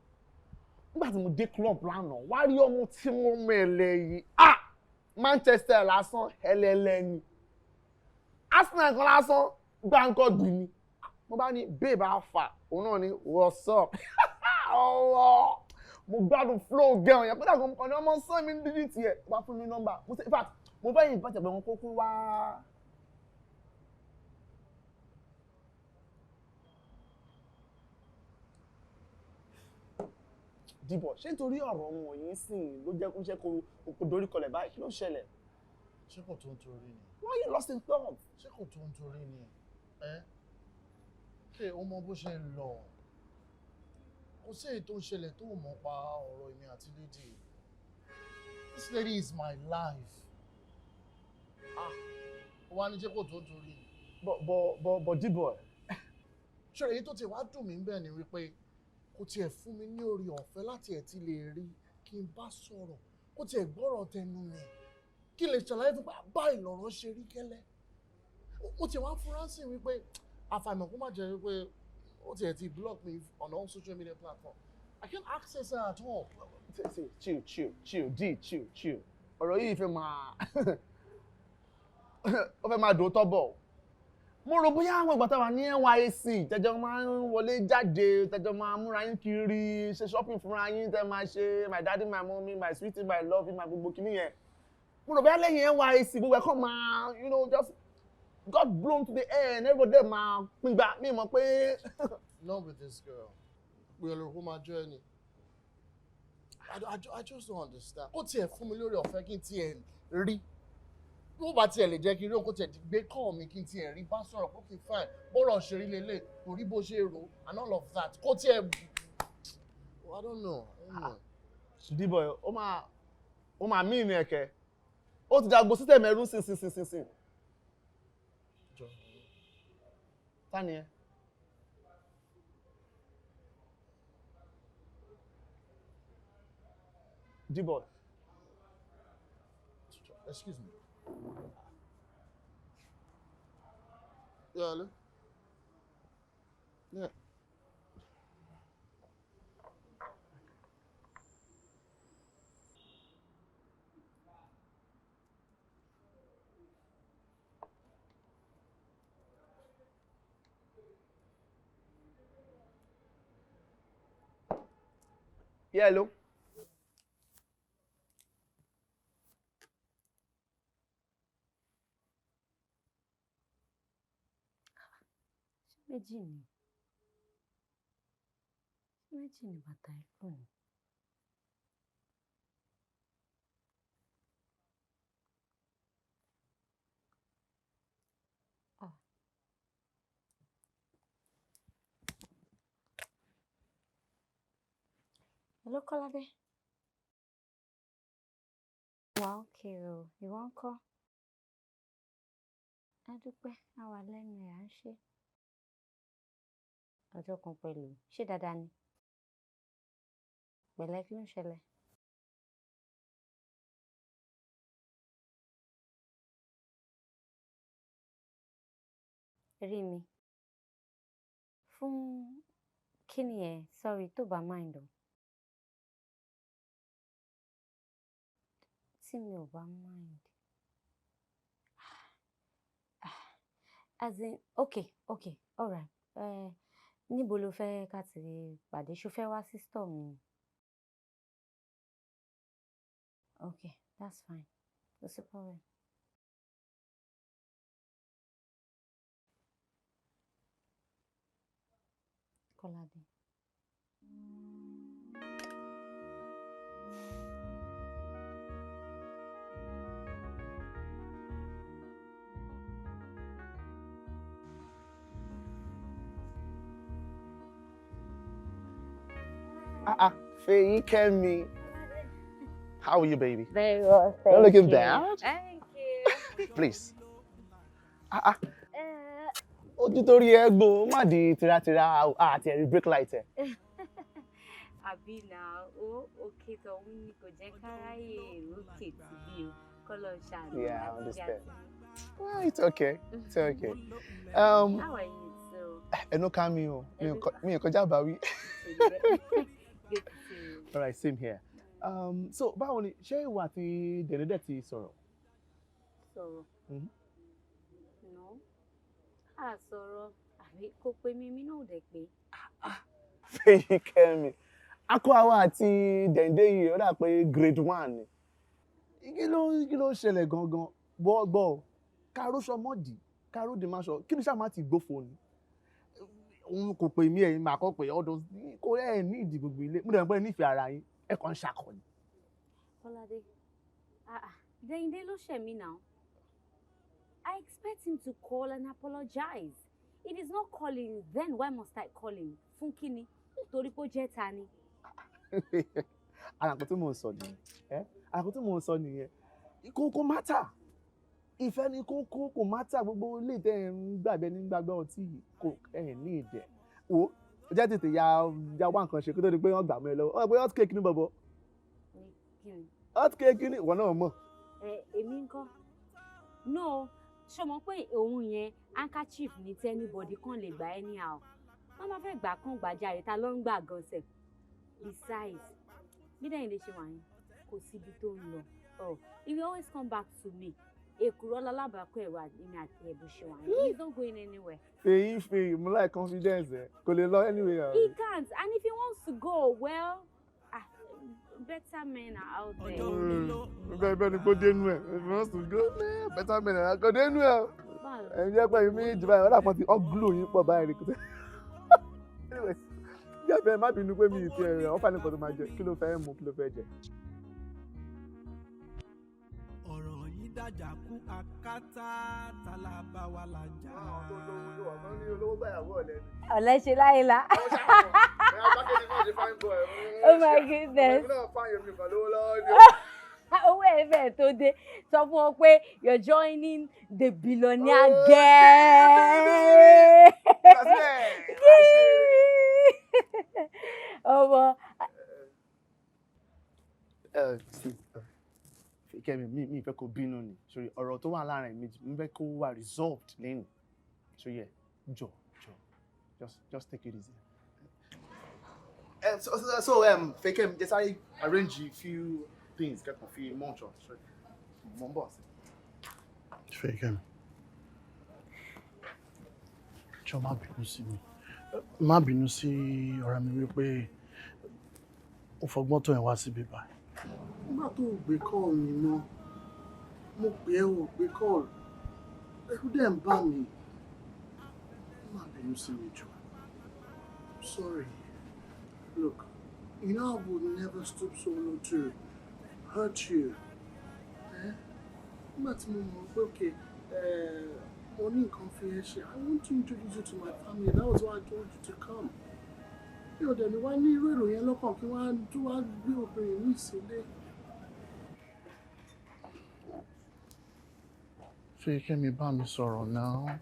Nígbà tí mo dé club lánàá wá rí ọmọ tí mo mẹ́lẹ̀ yìí Manchester lásán ẹlẹ́lẹ́ ni Arsenal kan lásán gbáǹkọ́ gbìn ni mo bá ní babe alpha òun náà ní what's up ọwọ́ mo gbádùn flow girl yẹn kódà kan ní ọmọ sọ mi ní dídìtì ẹ̀ wá fún mi nọ́mbà mo ṣe in fact mo fẹ́ yìnbọn tẹ̀gbọ́n wọn kókó wá. Dìbò ṣé nítorí ọ̀rọ̀ ọmọ yìí sìn ló jẹ́ kó ṣe kó dorí kọlẹ̀ báyìí kí ló ṣẹlẹ̀. ṣé kò tó ń torí ni. why you lost in thought. ṣé kò tó ń torí ni ṣé o mọ bó ṣe ń lọ kò sí èyí tó ń ṣẹlẹ̀ tó mọ̀ pa ọ̀rọ̀ èmi àti lady this lady is my life. wá ní ṣé kò tó ń torí ni. bọ̀ Dìbò ṣé èyí tó ti wá dùn mí bẹ́ẹ̀ ni wípé kò tiẹ̀ fún mi ní orí ọ̀fẹ́ láti ẹ̀ ti lè rí kí n bá sọ̀rọ̀ kó tiẹ̀ gbọ́rọ̀ tẹnu mi kí n lè ṣàlàyé fún báyìí lọ̀rọ̀ ṣe rí gẹ́lẹ́ mo ti wá fura sí wípé àfàìmọ̀ kó má jẹ́ wípé ó tiẹ̀ ti block me on all social media platforms I can't access her at all. Chill. ọ̀rọ̀ yìí fẹ́ máa dòótọ́ bọ̀. Mo rò bóyá àwọn ìgbà táwa ní NYSC tẹjọ máa ń wọlé jáde tẹjọ máa múra yín kiri ṣe shopping fúnra yín tẹ máa ṣe my daddy my mommy my sweetie my love my gbogbo kìíní yẹn. Mo rò bóyá lẹ́yìn NYSC gbogbo ẹ̀kọ́ máa just got blown to the air and everybody máa pín gbà mí mọ̀ pé. Not with this girl. pé olórúkọ máa jọ ẹni. I just don't understand. Ó tiẹ̀ fún mi lórí ọ̀fẹ́ kí n tiẹ̀ rí. Bí ó bá tiẹ̀ lè jẹ́ kí n rí òkú tiẹ̀ gbé kọ́ mi kí n tiẹ̀ rí bá sọ̀rọ̀ kó kí n fine. Bọ́rọ̀ ṣe rí lélẹ̀ kò rí bó ṣe rò and all of that. Kó tiẹ̀ I don't know. Dìbò ó máa mí ìrìn ẹ̀kẹ́. Ó ti dàgbò sítẹ̀ mẹ́rú sínsìn. Ta ni ẹ? Dìbò. Excuse me. Yeah, hello? Yeah. Yeah, hello? Méjì ni bàtà ẹ̀fọ́ ni. Hello, Kọ́ládé. Wà ókè o, ìwọ ńkọ́? A dúpẹ́, a wà lẹ́nu ẹ̀ à ń ṣe. Ọjọ́ kan pẹ̀lú, ṣé dáadáa ni? Pẹ̀lẹ́ kí ló ń ṣẹlẹ̀? Rí mi. Fún kí ni ẹ̀? Sorry, tó bá mind o. Tí mi ò bá mind. As in, okay, all right. Níbo lo fẹ́ ká ti pàdé? Ṣo fẹ́ wá sí store mi? Okay, that's fine. No problem. Kolade. Feyikemi. How are you, baby? Very well, thank You're looking you. bad. Thank you. Please. Ojú tó rí ẹgbò má di tira àti ẹ̀rí brake light ẹ̀. Àbí náà ó òkè tọ̀hún ni kò jẹ́ káráyè òkè tìbí o kọ́lọ̀ ṣàlùwà. Yeah, I understand. Well, it's okay. It's okay. How are you? So. Ẹnu ká mi o. Mi ò kọjá bá wí. Good to see you. All right, same here. So báwo ni ṣé ìwà àti Dẹ̀nẹ́dẹ̀ ti sọ̀rọ̀? Sọ̀rọ̀. No. A sọ̀rọ̀ àbí kò pé mi náà ò dẹ̀ pé. Feyikemi. Akọ àwa àti Dẹ̀ndé yìí ó dà pé grade 1 ni. Kí ló ṣẹlẹ̀ gangan? Gbọ́ káró sọmọ́dì káró di máa sọ kí ni sáà máa ti gbófo ni. Òun kò pè mí ẹ̀yin máa kọ́ pé ọdún kò ẹ̀ ní ìdí gbogbo ilé mo dẹ̀ pé nífẹ̀ẹ́ ara yín ẹ̀ kàn ń ṣàkọni. Olade, Dẹ̀ndé ló ṣẹ̀ mí now. I expect him to call and apologize. It is not calling, then why must I call him? Fún kíni? Torí pé ó jẹ́ ta ni. Àràkùn tí mò ń sọ nìyẹn. Àràkùn tí mò ń sọ nìyẹn. Kò mátà. Ìfẹ́ ni kò mátà gbogbo ilé tẹ́ ń gbàgbẹ́ ní gbàgbọ́ ọtí kò ní ìdẹ̀. Wo jẹ́ tètè ya wá nǹkan ṣe kó tó di pé wọ́n gbà mọ́ ẹ lọ́wọ́. Pé hot cake ní bọ̀bọ̀. Hot cake ní ìwọ náà mọ̀. Èmi ńkọ́? No, ṣé o mọ̀ pé òun yẹn handkerchief ní tí anybody kan lè gbà anyhow. Wọ́n máa fẹ́ gbà kán gbàjáre ta ló ń gbà gan sef. Besides, bí Dẹ̀yìndé ṣe wà yẹn kò síbi tó ń lọ. He will always come back to me. Èkùrọ́ lálábàákọ́ ẹ̀rọ èmi àti ẹ̀bù ṣe wà yẹn. He is not going anywhere. Fèyí mo like confidence ẹ̀ kò lè lọ anywhere. He can't, and if he wants to go, well, better men are out there. Bẹ́ẹ̀ ni kò dénú ẹ̀. If he wants to go, better men are kò dénú ẹ̀. Ẹ̀yin jẹ́ pé méjì báyìí wọ́n dàpọ̀ tí ọ́ glue yín pọ̀ báyìí rẹ̀. Anyway, jẹ́ bẹ́ẹ̀ má bínú pé mi ì ti ẹ̀rẹ̀ ọ́fà nìkan tó máa jẹ kí ló fẹ́ mú kí ló fẹ́ jẹ. ọ̀rọ̀ yìí dájà kú akátá tálábà wà lájà. Ọ̀lẹ́ ṣe láyélá. Oh my goodness. Owó ẹ̀fẹ̀ tó dé sọ fún ọ pé you're joining the billionaire gang. Ọmọ. Fèyíkẹ́mi mi fẹ́ kó bínú ni sórí ọ̀rọ̀ tó wà láàrin méjì mo fẹ́ kó wà resolved lẹ́nu so yeah jọ just take it easy. So Fèyíkẹ́mi just I arrange a few things kẹ́kọ̀ọ́ fi mọ́ọ̀tọ̀ mo ń bọ̀ sí. Fèyíkẹ́mi jọ má bínú sí mi má bínú sí ọ̀rẹ́ mi wípé ó fọgbọ́n tó ẹ̀ wá síbí báyìí. Nígbà tó o gbé kọ́ọ̀lù mi mọ́ mo pè é o gbé kọ́ọ̀lù ẹ̀rù dẹ̀ ń bà mí má bínú sí mi jọ. I'm sorry. Look, you know I would never stoop so low to hurt you. Nígbà tí mo mọ̀ pé okay mo ní nǹkan fi ẹ ṣe I want to introduce you to my family that was why I told you to come. Mi ò dẹ̀ ní wá ní irú èrò yẹn lọ́kàn kí wọ́n á tún wá gbé obìnrin ní ìsílẹ̀. Fèyíkẹ́mi bá mi sọ̀rọ̀ náà.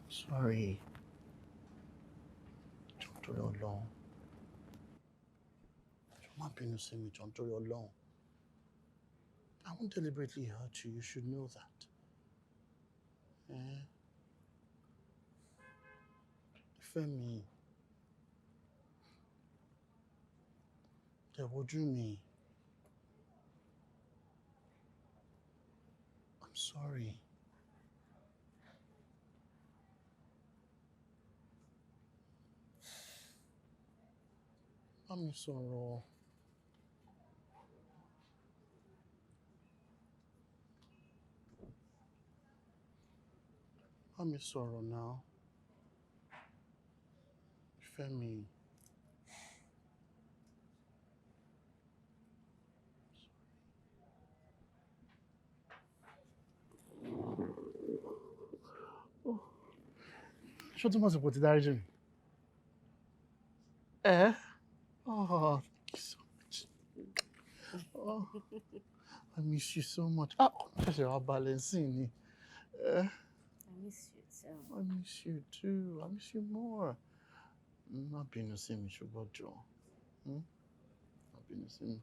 Sorry. Jọ̀ọ́ nítorí Ọlọ́run. Jọ̀ọ́ má bínú sí mi jọ̀ọ́ nítorí Ọlọ́run. I won't deliberately hurt you. You should know that. Ìfẹ́ mi. Ẹ wojú mi. I'm sorry. Bá mi sọ̀rọ̀. Let me sorrow now. Femi. Ṣé o tún mọ̀ sí pé o ti dáríjì mi? Oh, thank you so much. Oh, I miss you so much. Ah, ṣẹ̀ṣẹ̀ wá balancing ni. I miss you too. I miss you too. I miss you more. Má bínú sí mi ṣùgbọ́n jọ. Má bínú sí mi.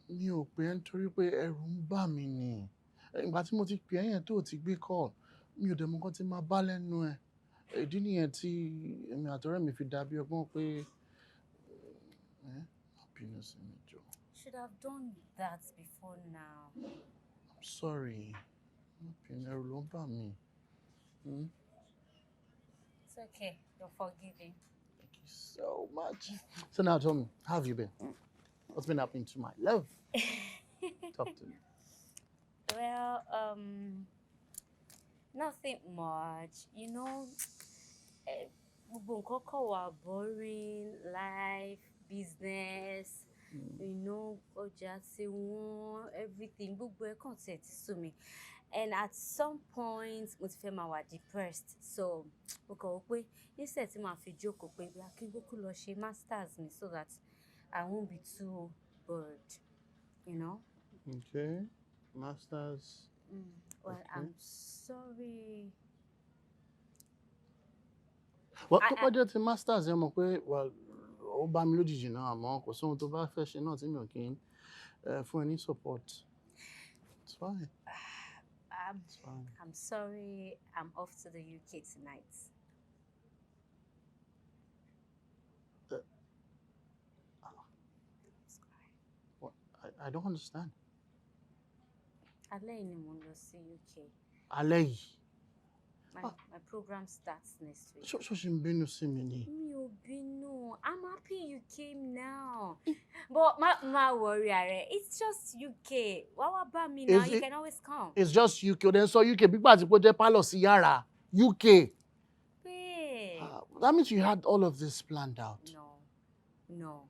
Mi ò pè ẹ́ nítorí pé ẹ̀rù ń bà mí ni. Ìgbà tí mo ti pè ẹ́ yẹn tó ti gbé call, mi ò dẹ̀ mọ̀ nǹkan tí máa bá lẹ́nu ẹ̀. Ìdí nìyẹn tí èmi àtọ̀rẹ́ mi fi dàbí ọgbọ́n pé má bínú sí mi jọ. Should have done that before now. I'm sorry. Má bínú, ẹ̀rù ló ń bà mí. It's okay. You're forgiving. Thank you so much. So now tell me, how have you been? What's been happening to my love? Talk to me. Well, nothing much. You know, gbogbo nǹkan kàn wà boring, life, business, you know, ọjà tí wọ́n, everything, gbogbo ẹ̀ kàn tiẹ̀ ti sú mi. And at some point, mo ti fẹ́ máa wà depressed. So, mo kàn wò pé instead tí màá fi jókòó pé bí akínkúkú lọ ṣe masters mi so that I won't be too bored, you know? Okay. Masters. Well, Okay. I'm sorry. Well, tó bá jẹ́ ti masters ẹ mọ̀ pé, well, ó bá mi lójijì náà àmọ́ kò sóhun tó bá fẹ́ ṣe náà tí mi ò kí ń fún ẹ ní support. It's fine. It's fine. I'm sorry. I'm off to the UK tonight. What? I don't understand. Alẹ́ yìí ni mo ń lọ sí UK. Alẹ́ yìí. My program starts next week. Ṣó ṣe ń bínú sí mi ni? Mi ò bínú. I'm happy you came now. But má worry ààrẹ. It's just UK. Wá wá bá mi now. You can always come. It's just UK. O dẹ̀ sọ UK bí gbà tí kò jẹ́ pálọ̀ sí yàrá. UK. Babe. That means you had all of this planned out. No.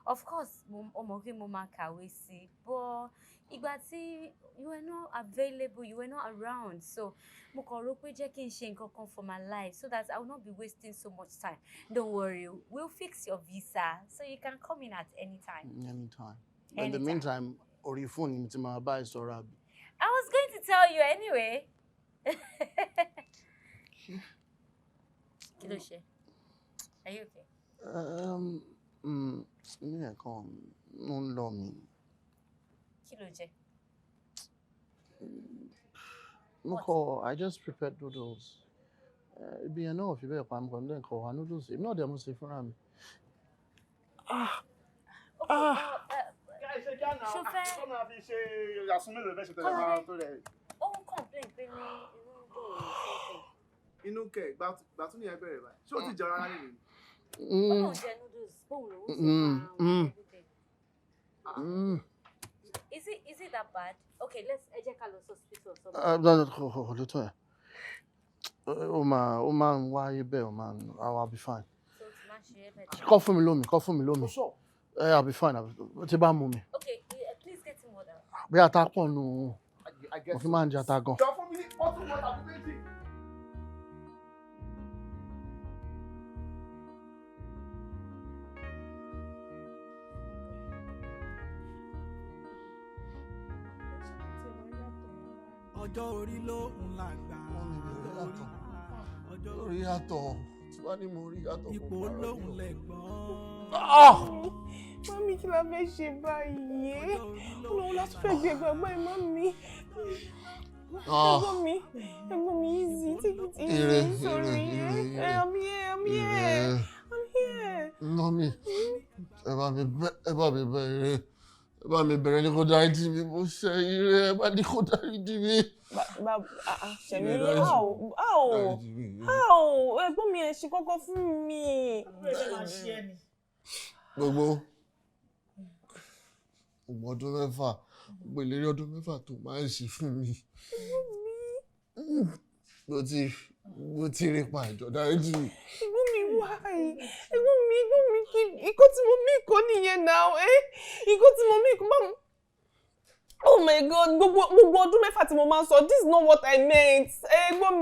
Of course, ọmọ pé mo máa kàwé sí, but ìgbà tí you were not available, you were not around, so mo kàn rò pé jẹ́ kí n ṣe nǹkan kan for my life so that I will not be wasting so much time. Don't worry, we'll fix your visa so you can come in at any time. Anytime. But in the meantime, orí fóònù mi ti máa bá ẹ sọ̀rọ̀ àbí. I was going to tell you anyway. Kí ló ṣe? Are you okay? Ní ẹ̀kan ló ń lọ mi. Kí ló jẹ? I just prepared noodles. Ibi yẹn náà fi bẹ́ẹ̀ pa mi kan lẹ́yìn kan wá noodles. Èmi náà dẹ̀ mo ṣe fúnra mi. Ṣo fẹ́? Kọ́nà fi ṣe ìyàsún mélòó fẹ́ ṣe tẹ̀lé máa tó rẹ̀. Ó ń complain pé ní inú ń dùn something. Inú kẹ̀ gbàtún ní ẹgbẹ́ rẹ̀ báyìí. Ṣé o ti jẹun rárá nìyí? Ó lóun jẹ noodles, bóun lòun ṣe máa ń everything. Is it that bad? Okay, ẹ jẹ́ ká lọ sí hospital or something. No, little. Ó máa ń wáyé bẹ́ẹ̀, I'll be fine. So ti máa ṣe é bẹ́ẹ̀. Kọ́ fún mi lómi. I'll be fine. Ti bá mú mi. Okay, please get him water. Bí ata pọ̀ nù, mo fi máa ń jẹ ata gan. Jọ fún mi ní bottle water bí méjì. Ọjọ́ orí ló ń làgbà. Orí yàtọ̀, tí wàá ní mo rí yàtọ̀. Ipò lóhùn lẹ̀gbọ́n. Mami, kí la fẹ́ ṣe báyìí? Olówó láti fẹ́ gbé ẹgbẹ́ mami. Ẹ̀gbọ́n mi easy, take it easy. Sorry. I'm here. Mami, ẹ bá mi bẹ̀rẹ̀ ní kó dáríjì mi, mo ṣe ire, ẹ bá ní kó dáríjì mi. Ṣẹ̀mí, how? Ẹ̀gbọ́n mi ẹ̀ ṣe kọ́kọ́ fún mi. Gbogbo ọdún mẹ́fà, gbogbo ìlérí ọdún mẹ́fà tó máa ń ṣe fún mi. mo ti rí pa ìjọ dáríjì mi. Ẹ̀gbọ́n mi why? Ẹ̀gbọ́n mi nǹkan tí mo mí kọ́ nìyẹn now nǹkan tí mo mí kọ́ bá mo. Oh my God, gbogbo ọdún mẹ́fà tí mo máa ń sọ, this is not what I meant. Ẹ̀gbọ́n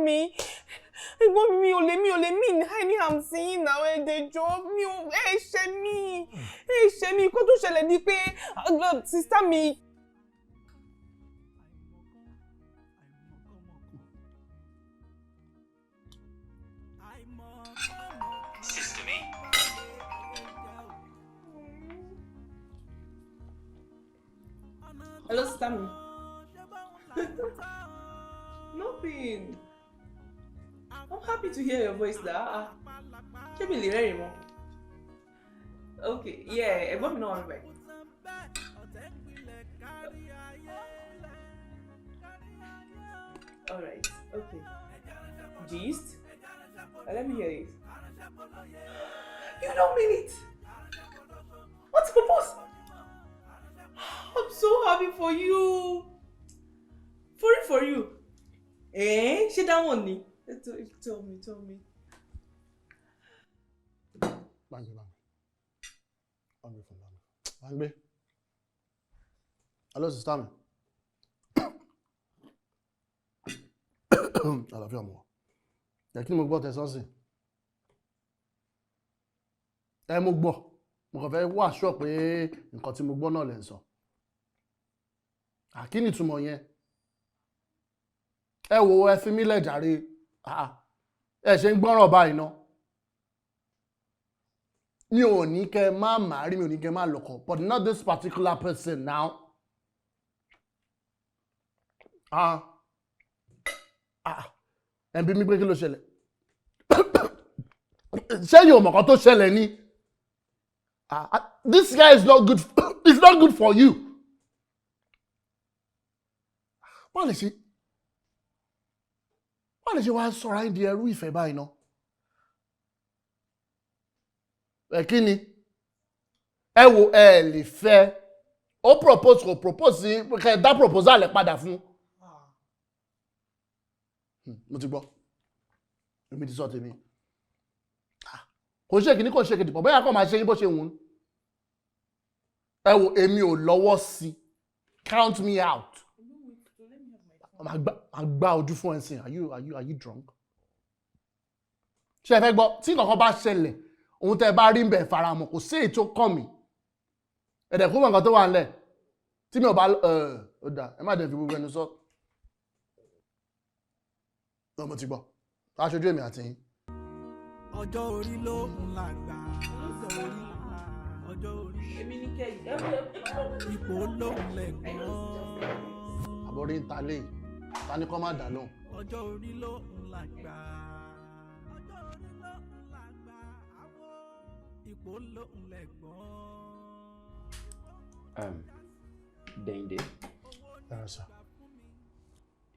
mi ò lè mean any I'm saying now ẹ̀dẹ̀jọ́ mi ò ṣe mí kó tó ṣẹlẹ̀ ni pé sister mi. Sister me. Hello, sister me. Nothing. I'm happy to hear your voice now. Ṣé mi lè rẹ́rìn mọ́? Okay, yeah, ẹ̀gbọ́n mi náà wà níbẹ̀. All right, okay. Gist? Let me hear it. You don't mean it. What's the purpose? I'm so happy for you. For you. Ṣé that one ni? Tell me. Bangbe. Hello, sister mi. Àlàáfíà mo. Yẹ kí ni mo gbọ́ tẹ̀sán sí? Mo gbọ́. Mo kàn fẹ́ wá sure pé nǹkan tí mo gbọ́ náà lẹ ń sọ. Kí ni ìtumọ̀ yẹn? Ẹ wo ẹ fi mí lẹ̀ jàre. Ẹ ṣe ń gbọ́ràn báyìí ná. Mi ò ní kẹ́ má marry, mi ò ní kẹ́ má lọ́kọ, but not this particular person now. Ẹ bí mi pé kí ló ṣẹlẹ̀? Ṣé yóò mọ̀ kan tó ṣẹlẹ̀ ni? This guy is not good. It's not good for you. Báwo lè ṣe wá sọ̀rọ̀ ayé di ẹrú ìfẹ́ báyìí ná? Kí ni? Ẹ wo ẹ lè fẹ́. Ó propose kò propose sí kẹ́ dá proposal ẹ̀ padà fún. Mo ti gbọ́. Èmi ti sọ tèmi. Kò ṣe kìíní kò ṣe kìíní pọ̀ bẹ́ẹ̀ kọ́ máa ṣe yín bó ṣe wù ú. Ẹ wo èmi ò lọ́wọ́ sí. Count me out. Màá gbá ojú fún ẹ sìn. Are you drunk? Ṣé ẹ fẹ́ gbọ́ tí nǹkan bá ṣẹlẹ̀ ohun tẹ́ bá rí ń bẹ̀ faramọ́ kò sí èyí tó kàn mí. Ẹ̀dẹ̀ kú nǹkan tó wà nílẹ̀ tí mi ò bá ó dà ẹ má dẹ̀ fi gbogbo ẹnu sọ. Mo ti gbọ́. Aṣojú èmi àti yín. Ọjọ́ orí ló ń lágbà. Ọjọ́ orí. Èmi ní kẹ́yìn. Ipò ló ń lẹ̀gbọ́n. Àbórí ń ta lé ta ní kọ́ má dà lóhùn. Ọjọ́ orí ló ń lágbà. Ọjọ́ orí ló ń lágbà. Ipò ló ń lẹ̀gbọ́n. Dẹ́yìndé.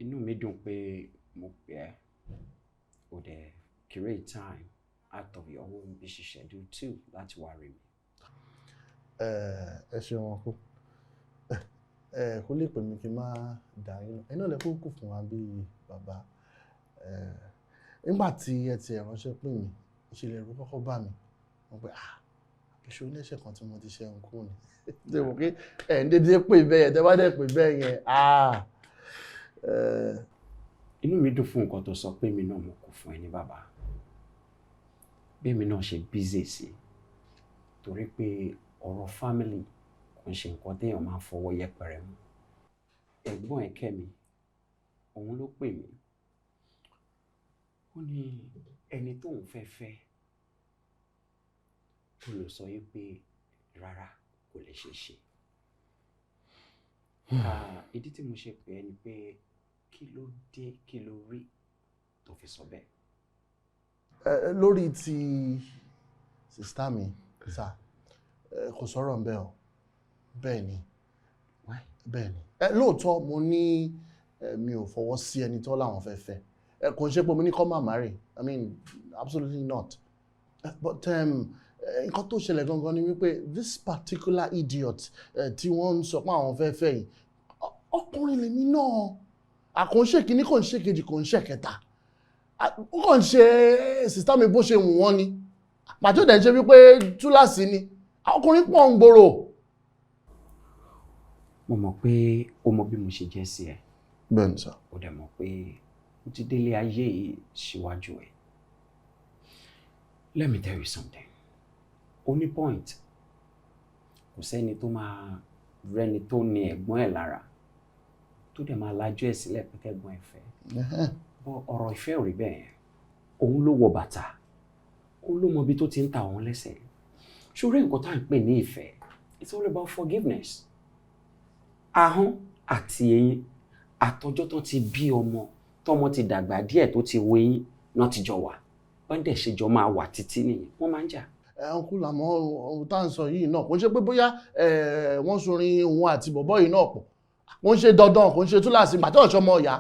Inú mi dùn pé mo pè ẹ́ o dẹ̀ create time out of your own busy schedule too láti wá rí mi. Ẹ ṣe wọn kú. Kó lè pè mí kí n má dà yín náà. Iná lẹ kó fún wa bí bàbá. Nígbà tí ẹ ti ránṣẹ́ pè mí, ìṣẹ̀lẹ̀ ẹ̀rù kọ́kọ́ bà mí. Wọ́n pé ìṣòro iléeṣẹ́ kan tí mo ti ṣe ń kú ni. Ṣé mo pé ẹ̀ ń dédé pè bẹ́ẹ̀ tẹ́ bá dẹ̀ pè bẹ́ẹ̀ yẹn. Inú mi dùn fún nǹkan tó sọ pé mi náà mo kò fún ẹ ní bàbá. Bí mi náà ṣe busy sí torí pé ọ̀rọ̀ family kò ń ṣe nǹkan téèyàn máa ń fọwọ́ yẹpẹrẹ mú. Ẹ̀gbọ́n ẹ̀ Kẹ́mi òun ló pè mí. Ó ní ẹni tóun fẹ́ fẹ́ kò lè sọ yí pé rárá kò lè ṣe ṣe. Ìdí tí mo ṣe pè ẹ́ ni pé kí ló dé kí ló rí tó fi sọ bẹ́ẹ̀. Lórí ti sista mi sá kò sọ̀rọ̀ ńbẹ̀ o bẹ́ẹ̀ ni lóòótọ́ mo ní mi ò fọwọ́ sí ẹni tó láwọn fẹ́ fẹ́ kò ń ṣe pé mo ní kọ́ máa marry I mean absolutely not but nǹkan tó ṣẹlẹ̀ gangan ni wípé this particular idiot tí wọ́n ń sọ pé àwọn fẹ́ fẹ́ yìí ọkùnrin lèmi náà àkànṣe kìíní kò ń ṣe kejì kò ń ṣe kẹta ó kàn ṣe sista mi bó ṣe wù wọ́n ni pàtó dẹ̀ ń ṣe wípé túláàsì ni ọkùnrin pọ̀ ń gbòòrò. mo mọ̀ pé o mọ bí mo ṣe jẹ́ sí ẹ. bẹ́ẹ̀ni sá. o dẹ̀ mọ̀ pé o ti délé ayé yìí síwájú ẹ. Let me tell you something. Only point. Kò sẹ́ni tó máa rẹ́ni tó ní ẹ̀gbọ́n ẹ̀ lára tó dẹ̀ máa lajú ẹ̀ sílẹ̀ pé kẹ́gbọ́n ẹ̀ fẹ́. Bọ́ ọ̀rọ̀ ìfẹ́ ò rí bẹ́ẹ̀. Òun ló wọ bàtà. Òun ló mọ ibi tó ti ń ta òun lẹ́sẹ̀. Ṣorí nǹkan tá à ń pè ní ìfẹ́. It's all about forgiveness. Ahọ́n àti eyín àtọjọ́ tó ti bí ọmọ tọ́mọ ti dàgbà díẹ̀ tó ti wo eyín náà ti jọ wà. Wọ́n dẹ̀ ṣe jọ máa wà títí nìyẹn. Wọ́n máa ń jà. Uncle àmọ́ ohun tá à ń sọ yìí náà kò ń ṣe pé bóyá wọ́n sorin òun àti bọ̀bọ́ yìí náà pọ̀. Wọ́n ṣe dandan kò ń ṣe túláàsì gbà tó ọ̀ṣọ́ ọmọ ọ̀yá.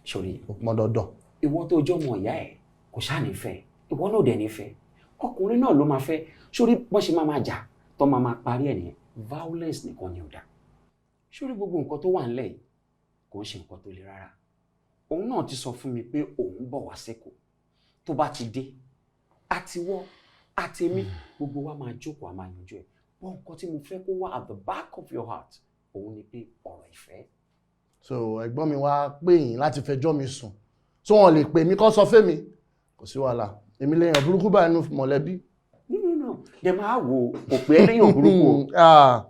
Sori mọ dandan. Ìwọ tó jọ ọmọ ìyá ẹ̀ kò ṣáà nífẹ̀ẹ́. Ìwọ náà dẹ̀ nífẹ̀ẹ́. Ọkùnrin náà ló máa fẹ́. Sori bọ́n ṣe máa jà tó máa parí ẹ̀ nìyẹn. Violence nìkan ni ò dá. Sori gbogbo nǹkan tó wà ńlẹ̀ yìí kò ń ṣe nǹkan tó le rárá. Òun náà ti sọ fún mi pé òun bọ̀ wá sẹ́kọ̀ọ́. Tó bá ti dé àtiwọ́ àtèmi gbogbo wa máa jókòó a máa yanjú ẹ̀. Wọ́n nǹkan tí mo fẹ́ kó wá at the back of your heart òun ni pé ọ̀rọ̀ ìfẹ́. So ẹ̀gbọ́n mi wá pè yín láti fẹjọ́ mi sùn so wọn lè pè mí kó sọ fẹ́mi kò sí wàhálà èmi lèèyàn burúkú báyìí nínú mọ̀lẹ́bí. No dẹ̀ máa wo kò pé léèyàn burúkú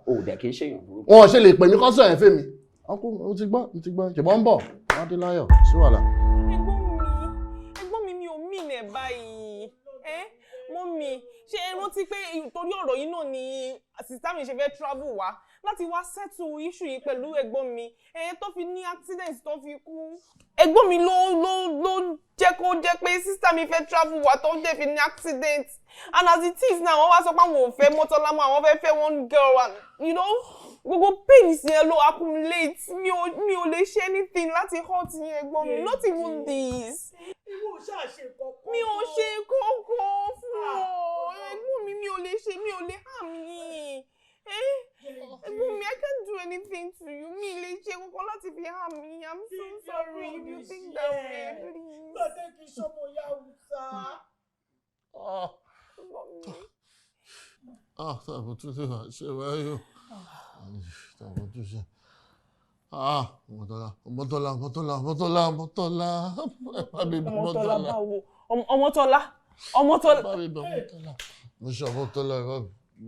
o dẹ̀ kì í ṣèyàn burúkú. Wọn ṣe lè pè mí kó sọ yẹn fẹ́mi. Ọkùn mo ti gbọ́ ṣùgbọ́n ń bọ̀ wọ́n dé láyọ̀ sí wàhálà. Ilẹ̀ báyìí mọ́mì ṣé ẹ rántí pé torí ọ̀rọ̀ yìí náà ni sista mi ṣe fẹ́ travel wá láti wá settle issue yìí pẹ̀lú ẹ̀gbọ́n mi tó fi ní accident tó fi kú. Ẹ̀gbọ́n mi ló jẹ́ kó jẹ́ pé sista mi fẹ́ travel wá tó dẹ̀ fi ní accident and as it is now wọ́n wá sọ pé àwọn ò fẹ́ Mọ́tọ́lá mọ́ àwọn fẹ́ fẹ́ one girl and you know gbogbo pain yẹn ló accumulate mi ò lè ṣe anything láti hurt yẹn ẹ̀gbọ́n mi not even this. Mi ò ṣe kókó fún ọ ẹ̀gbọ́n mi ò lè hàm yín ẹ̀gbọ́n mi I can't do anything to you mi lè ṣe kókó láti fi hàm yín I'm so sorry if you think that way please. Bàtẹ́ kì í ṣọmọ ìyá Hausa. Tàbí tó ṣe wà ṣe wáyé o. Tàbí tó ṣe. Ọmọtọ́lá. báwo? Ọmọtọ́lá. Mo ṣe Ọmọtọ́lá ẹ̀rọ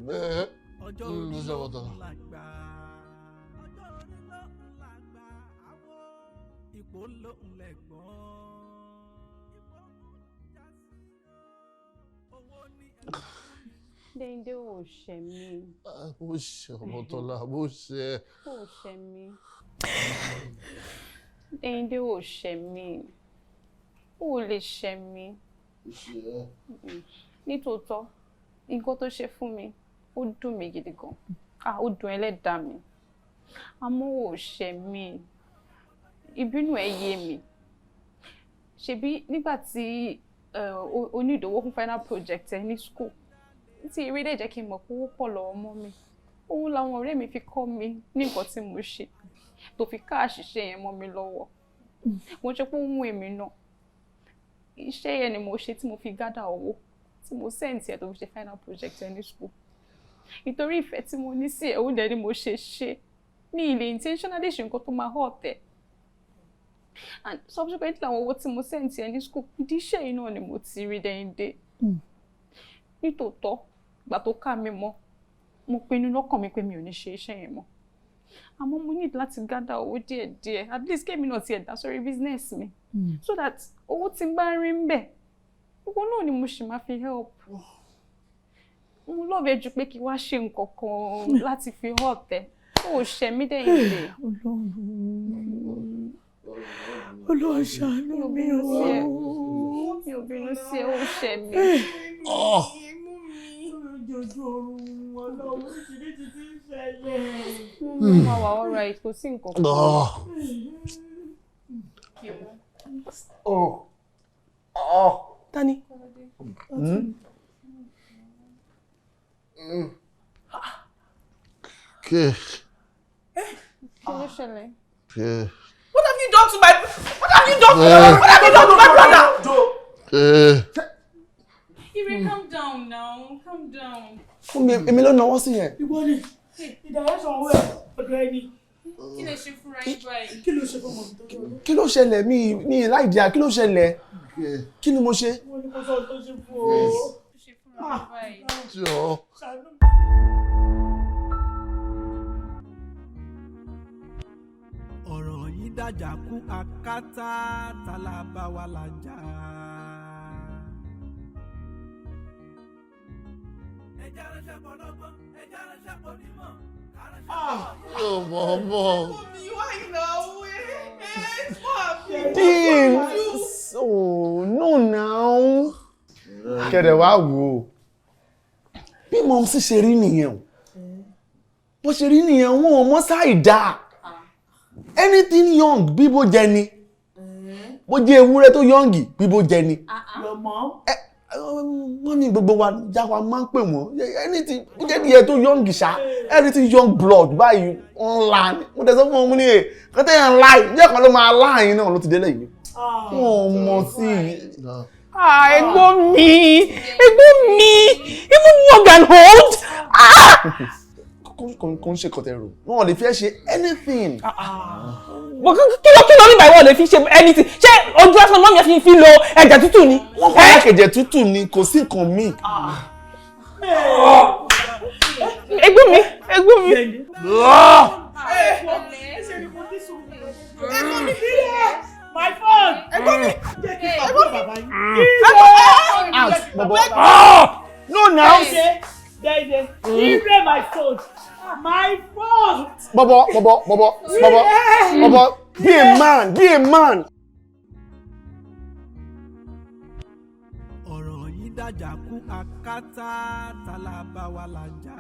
bẹ́ẹ̀. Mo ṣe Ọmọtọ́lá. Dèndé ò ṣẹ̀ mí. Bó ṣe Ọmọtọ́lá bó ṣe. Ò ṣẹ̀ mí. Dèndé ò ṣẹ̀ mí. Ò lè ṣẹ̀ mí. Nítòótọ́, nǹkan tó ṣe fún mi, ó dùn mí gidi gan. Ó dùn ẹlẹ́dàá mi. Àmọ́ ò ṣẹ̀ mí. Ìbínú ẹ̀ yé mi. Ṣebí nígbà tí o ní ìdánwò fún final project ẹ ní school. Tí eré dẹ̀ jẹ́ kí n mọ̀ pé owó pọ̀ lọ́wọ́ mọ́ mi. Òun làwọn ọ̀rẹ́ mi fi kọ́ mi ní nǹkan tí mo ṣe tó fi ká àṣìṣe yẹn mọ́ mi lọ́wọ́. Mo ṣe pé ó mú èmi náà. Iṣẹ́ yẹn ni mo ṣe tí mo fi gádà owó tí mo sẹ́ǹtì ẹ̀ tó fi ṣe final project ẹ ní school. Nítorí ìfẹ́ tí mo ní sí ẹ̀ ó dẹ̀ ni mo ṣe. Mi ì lè intentionally ṣe nǹkan tó máa hurt ẹ̀. And subsequently àwọn owó tí mo sẹ́ǹtì ẹ ní school ìdí iṣẹ́ yìí náà ni mo ti rí Dèndé. Nítòótọ́ ìgbà tó ká mi mọ́ mo pinnu lọ́kàn mi pé mi ò ní ṣe iṣẹ́ yẹn mọ́ àmọ́ mo need láti gádà owó díẹ̀díẹ̀ at least kémi náà ti ẹ̀dá sórí business mi so that owó tí n bá rí ń bẹ̀ owó náà ni mo sì máa fi help mo lọ́ọ̀bẹ ju pé kí wá ṣe nǹkan kan láti fi hurt ẹ ó ṣẹ̀ mí Dèndé. Olúwa ṣàánú mi o. Mi ò bínú sí ẹ ó ṣẹ̀ mí. Ojú oorun Ọlọ́run oríṣiríṣi ti ń ṣẹlẹ̀. Mo máa wà all right kò sí nǹkan kan. Tani? Kí ló ṣẹlẹ̀? What have you done to my brother? Biire, calm down now. Calm down. Èmi ló náwó sí yẹn. Ìwọ ni ìdáyẹsọ ọwọ́ ẹ̀ ọ̀dọ̀ ẹni. Kí lè ṣe fúnra yín báyìí? Kí ló ṣe fún ọmọ mi tó jọ? Kí ló ṣẹlẹ̀ mi láì díà kí ló ṣẹlẹ̀? Kí ni mo ṣe? Wọ́n ní kó sọ tó ṣe fún ọ. Ṣe fúnra yín báyìí. Jọ. ọ̀rọ̀ yìí dàjà kú akátá tálábà wà lájà. ẹja ránṣẹ́ pọ̀ lọ́gbọ́n ẹja ránṣẹ́ pọ̀ nímọ̀. Mama. Oh, no now. Kẹ̀dẹ̀ wá wò ó. Bí mo sì ṣe rí nìyẹn o. Bó ṣe rí nìyẹn wọn ò mọ̀ ṣáìdá. Anything young bí bó jẹ ni. Bó jẹ́ ewúrẹ́ tó young bí bó jẹ ni. Wọ́n ní gbogbo wa jáwa máa ń pè wọ́n. Anything bó jẹ́ díẹ̀ tó young ṣá. Anything young blood báyìí online. Mo tẹ̀ sọ fún ọmọ ní ẹ̀ kọ́tẹ́ yẹn láì. Ǹjẹ́ kan ló máa láàyìn náà ló ti délé yìí. Wọ́n mọ̀ sí i. Ẹ̀gbọ́n mi, even young and old. Kò ń ṣe kọ̀tẹ̀rù. Wọ́n lè fi ẹ́ ṣe anything. Kí ló ní báyìí wọ́n lè fi ṣe anything? Ṣé ojú ẹ̀fọn mọ́mí ẹ̀ fi lo ẹ̀jẹ̀ tútù ni? Wọ́n kọ́ ẹ̀jẹ̀ tútù ni kò sí nǹkan míì. Ẹ̀gbọ́n mi. My phone! No now! Biire, my phone! My phone! Bobo, be a man! ọ̀rọ̀ yìí dàjà kú akátá tálábà wà lájà.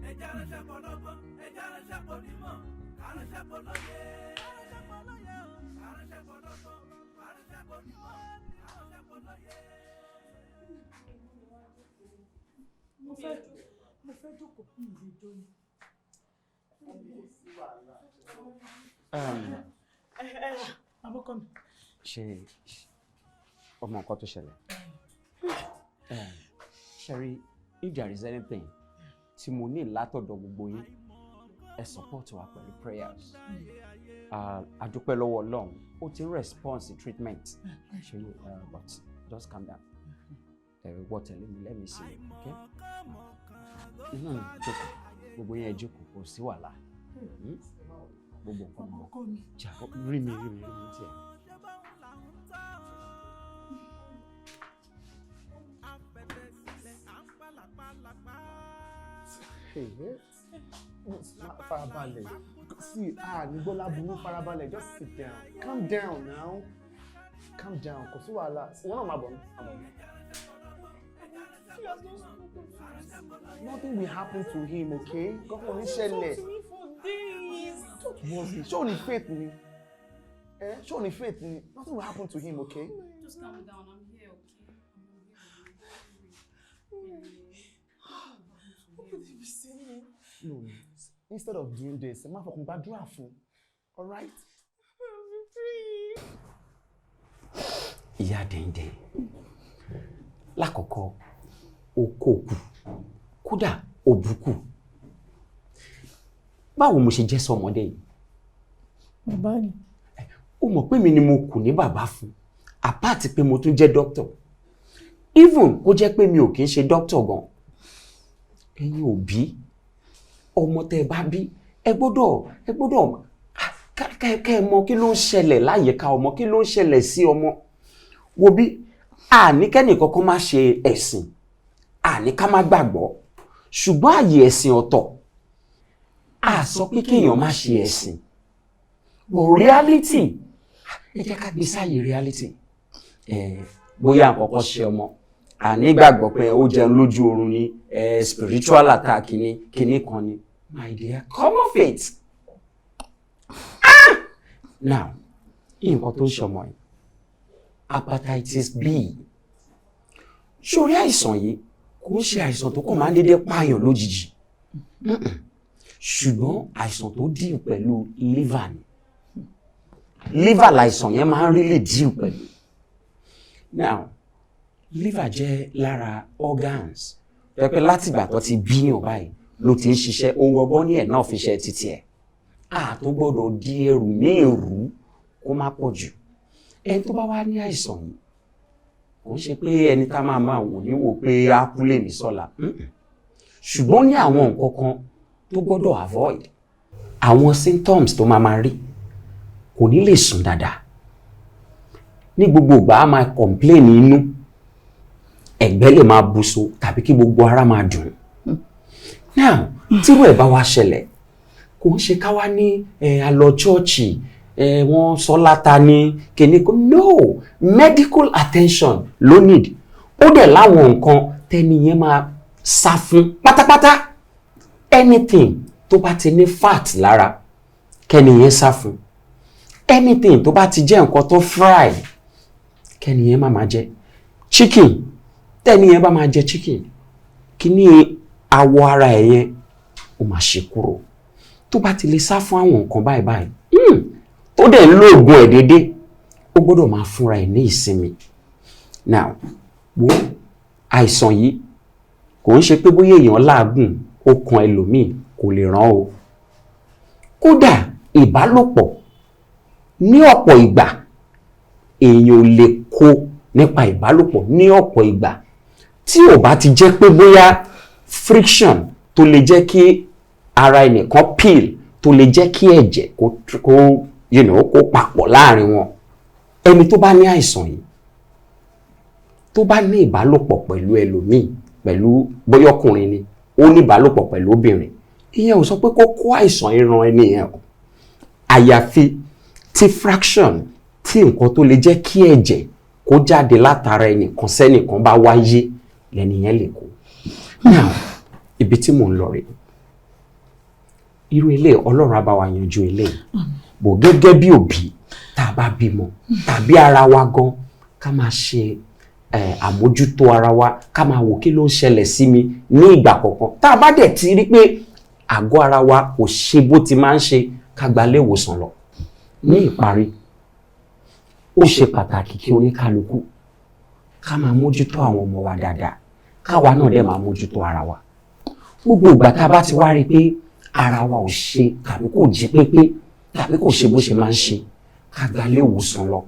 ẹja ránṣẹ́ pọ̀ lọ́gbọ́n ẹja ránṣẹ́ pọ̀ nímọ̀ káránṣẹ́ pọ̀ lóye. Mo fẹ́ jókòó fún ìlejò ni. Àbúkọ mi. Ṣé ọmọ nǹkan tó ṣẹlẹ̀? Sherry, if there is anything tí mo ní látọ̀dọ̀ gbogbo yín, ẹ support wa pẹ̀lú prayers. A dúpẹ́ lọ́wọ́ Ọlọ́run, ó ti response to treatment. But just calm down. What tell me, let me see you, okay? No, jókòó. Gbogbo yẹn jókòó, kò sí wàhálà. Gbogbo nǹkan mọ̀. Jàpọ̀ rí mi tiẹ̀. Farabalẹ̀. See, Nibola Bunu farabalẹ̀. Just sit down. Calm down now. Calm down. Kò sí wàhálà. Wọ́n náà máa bọ̀ ní. Nothing will happen to him, okay? God will ṣẹlẹ̀. Show me faith ni. Show me faith ni. Nothing will happen to him, okay? Just calm down. I'm here, okay? What could he be saying? No, instead of doing this, má fọkàn gbàdúrà fún. All right? Ìyá dẹ̀ndẹ̀. Lákọ̀ọ́kọ́, okòkù. Kódà òbùkù. Báwo mo ṣe jẹ́ sọmọdé yìí? Bàbá ni. Ó mọ̀ pé mi ni mo kù ní bàbá fún. Apart pé mo tún jẹ́ doctor. Even kó jẹ́ pé mi ò kìí ṣe doctor gan. Ẹ̀yin òbí, ọmọ tẹ́ bá bí, ẹ gbọ́dọ̀ kẹ́ mọ̀ kí ló ń ṣẹlẹ̀ láyìíká ọmọ, kí ló ń ṣẹlẹ̀ sí ọmọ. Wo bí àníkẹ́ni kankan má ṣe ẹ̀sìn, àní ká má gbàgbọ́. Ṣùgbọ́n àyè ẹ̀sìn ọ̀tọ̀. A sọ pé kéèyàn má ṣe ẹ̀sìn. Reality. Ẹ jẹ́ ká gbé sáyé reality. Bóyá àkọ́kọ́ ṣe ọmọ. Àní gbàgbọ́ pé ó jẹun lójú oorun ni, spiritual attack ni, kíní kan ni. My dear, come off it. Now, nǹkan tó ń ṣọmọ yìí. Hepatitis B. Ṣorí àìsàn yìí kò ń ṣe àìsàn tó kàn máa ń dédé pààyàn lójijì. Ṣùgbọ́n àìsàn tó dì pẹ̀lú liver ni. liver láìsàn yẹn máa ń really deal pẹ̀lú. Now liver jẹ́ lára organs pẹ́pẹ́ látìgbà tó ti bíyàn báyìí ló ti ń ṣiṣẹ́ ohun ọgbọ́n ní ẹ̀ náà fi ṣe títí ẹ̀. Tó gbọ́dọ̀ di ẹrù ní èrú kó má pọ̀ jù. Ẹni tó bá wá ní àìsàn yìí kò ń ṣe pé ẹni tá máa wò níwò pé á kú lè ní sọ́la. Ṣùgbọ́n ní àwọn nǹkan kan tó gbọ́dọ̀ avoid. Àwọn symptoms tó máa rí kò ní lè sùn dáadáa. Ní gbogbo ìgbà á máa complain inú, ẹ̀gbẹ́ lè máa bùṣọ tàbí kí gbogbo ara máa dùn. Now tírú ẹ̀ bá wá ṣẹlẹ̀ kò ń ṣe ká wá ní a lọ chọ́ọ̀chì wọ́n sọ láta ní kìnìkan. No, medical attention ló need. Ó dẹ̀ láwọn nǹkan tẹ́ni yẹn máa sá fún pátápátá. Anything tó bá ti ní fat lára kẹ́ni yẹn sá fún. Anything tó bá ti jẹ́ nǹkan tó fry kẹ́ni yẹn máa jẹ. Chicken tẹ́ni yẹn bá máa jẹ chicken kíní awọ ara ẹ̀ yẹn ó máa ṣe kúrò. Tó bá ti lè sá fún àwọn nǹkan báyìí tó dẹ̀ ń lo oògùn ẹ̀ déédéé ó gbọ́dọ̀ máa fúnra ẹ̀ ní ìsinmi. Now wo àìsàn yìí kò ń ṣe pé bóyá èèyàn láàgùn ó kan ẹlòmíì kò lè ràn o. Kódà ìbálòpọ̀ ní ọ̀pọ̀ ìgbà èèyàn ò lè kó nípa ìbálòpọ̀ ní ọ̀pọ̀ ìgbà tí ò bá ti jẹ́ pé bóyá friction tó lè jẹ́ kí ara ẹnìkan peel tó lè jẹ́ kí ẹ̀jẹ̀ kó papọ̀ láàrin wọn. Ẹni tó bá ní àìsàn yìí tó bá ní ìbálòpọ̀ pẹ̀lú ẹlòmíì pẹ̀lú bóyá ọkùnrin ni ó ní ìbálòpọ̀ pẹ̀lú obìnrin, ìyẹn ò sọ pé kó kó àìsàn ìran ẹni yẹn o. Àyàfi tí fraction tí nǹkan tó lè jẹ́ kí ẹ̀jẹ̀ kó jáde látara ẹnìkan sẹ́nìkan bá wáyé lẹ́ni yẹn lè kó. Now ibi tí mò ń lọ rèé, irú ilé Ọlọ́run á bá wa yanjú ilé bò gẹ́gẹ́ bí òbí tá a bá bímọ tàbí ara wa gan ká máa ṣe àmójútó ara wa ká máa wò kí ló ń ṣẹlẹ̀ sí mi ní ìgbà kọ̀ọ̀kan. Tá a bá dẹ̀ ti rí pé àgọ́ ara wa kò ṣe bó ti máa ń ṣe ká gba ilé ìwòsàn lọ. Ní ìparí ó ṣe pàtàkì kí oníkálukú ká máa mójútó àwọn ọmọ wa dáadáa káwa náà dẹ̀ máa mójútó ara wa. Gbogbo ìgbà tá a bá ti wá rí pé ara wa ò ṣe tàbí kò jí pépé tàbí kò ṣe bó ṣe máa ń ṣe ká gba ilé ìwòsàn lọ.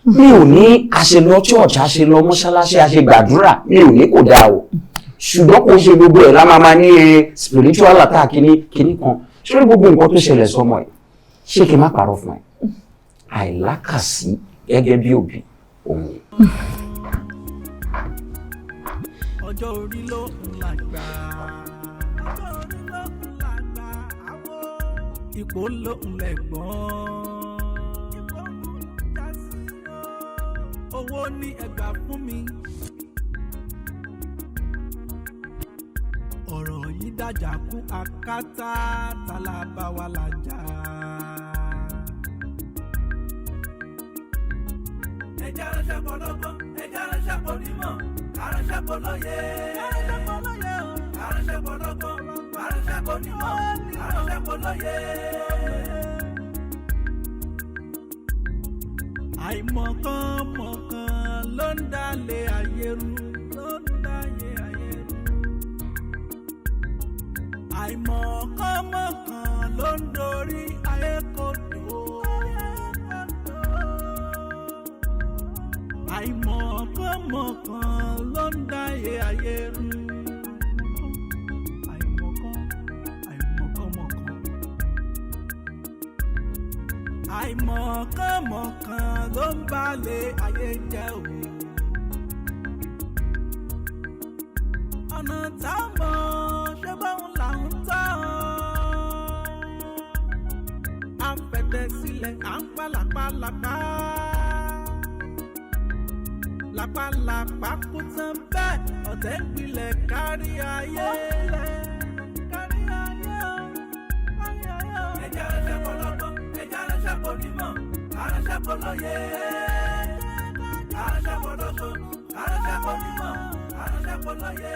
Mi ò ní àṣelọ church àṣelọ mọ́ṣáláṣí àṣegbàdúrà mi ò ní kò dáa o. Ṣùgbọ́n kò ṣe gbogbo ẹ̀ lámàmá ní spiritual attack kíní kan. Ṣé gbogbo nǹkan tó ṣẹlẹ̀ sọmọ ẹ̀ ṣé kí n má parọ́ fún ẹ? Àìlákàsí gẹ́gẹ́ bí òbí òun. Ọjọ́ orí ló ń lágbà. Ọjọ́ orí ló ń lágbà. Àwọn ipò ló ń lẹ̀gbọ́n. Ipò ló ń já sí o. Owó ní ẹgbàá fún mi. Ọ̀rọ̀ yìí dájà kú akátá tálábà wà lájà. Ẹja ránṣẹ́ pọ̀ lọ́gbọ́n, ẹja ránṣẹ́ pọ̀ nímọ̀, aránṣẹ́ pọ̀ lóye. Aránṣẹ́ pọ̀ lóye o. Aránṣẹ́ pọ̀ lọ́gbọ́n, aránṣẹ́ pọ̀ nímọ̀, aránṣẹ́ pọ̀ lóye. Àìmọ̀kànmọ̀kàn ló ń dalé ayé rú, ló ń dalé ayé rú. Àìmọ̀kànmọ̀kàn ló ń dorí ayé kodò. Àìmọ̀kànmọ̀kàn ló ń dáyé ayé rú. Àìmọ̀kànmọ̀kàn ló ń balẹ̀ ayé jẹ́ o. Ọ̀nà tá a mọ̀ ṣé báwọn là ń tọ́. Afẹ́fẹ́ sílẹ̀ à ń pa làpálàpá. Làpálàpá kú tán bẹ́ẹ̀ ọ̀tẹ̀ gbilẹ̀ kárí ayé. Kárí ayé o, kárí ayé o. Ẹja ránṣẹ́ pọ̀ lọ́gbọ́n, ẹja ránṣẹ́ pọ̀ nímọ̀, aránṣẹ́ pọ̀ lóye. Aránṣẹ́ pọ̀ lọ́gbọ́n, aránṣẹ́ pọ̀ nímọ̀, aránṣẹ́ pọ̀ lóye.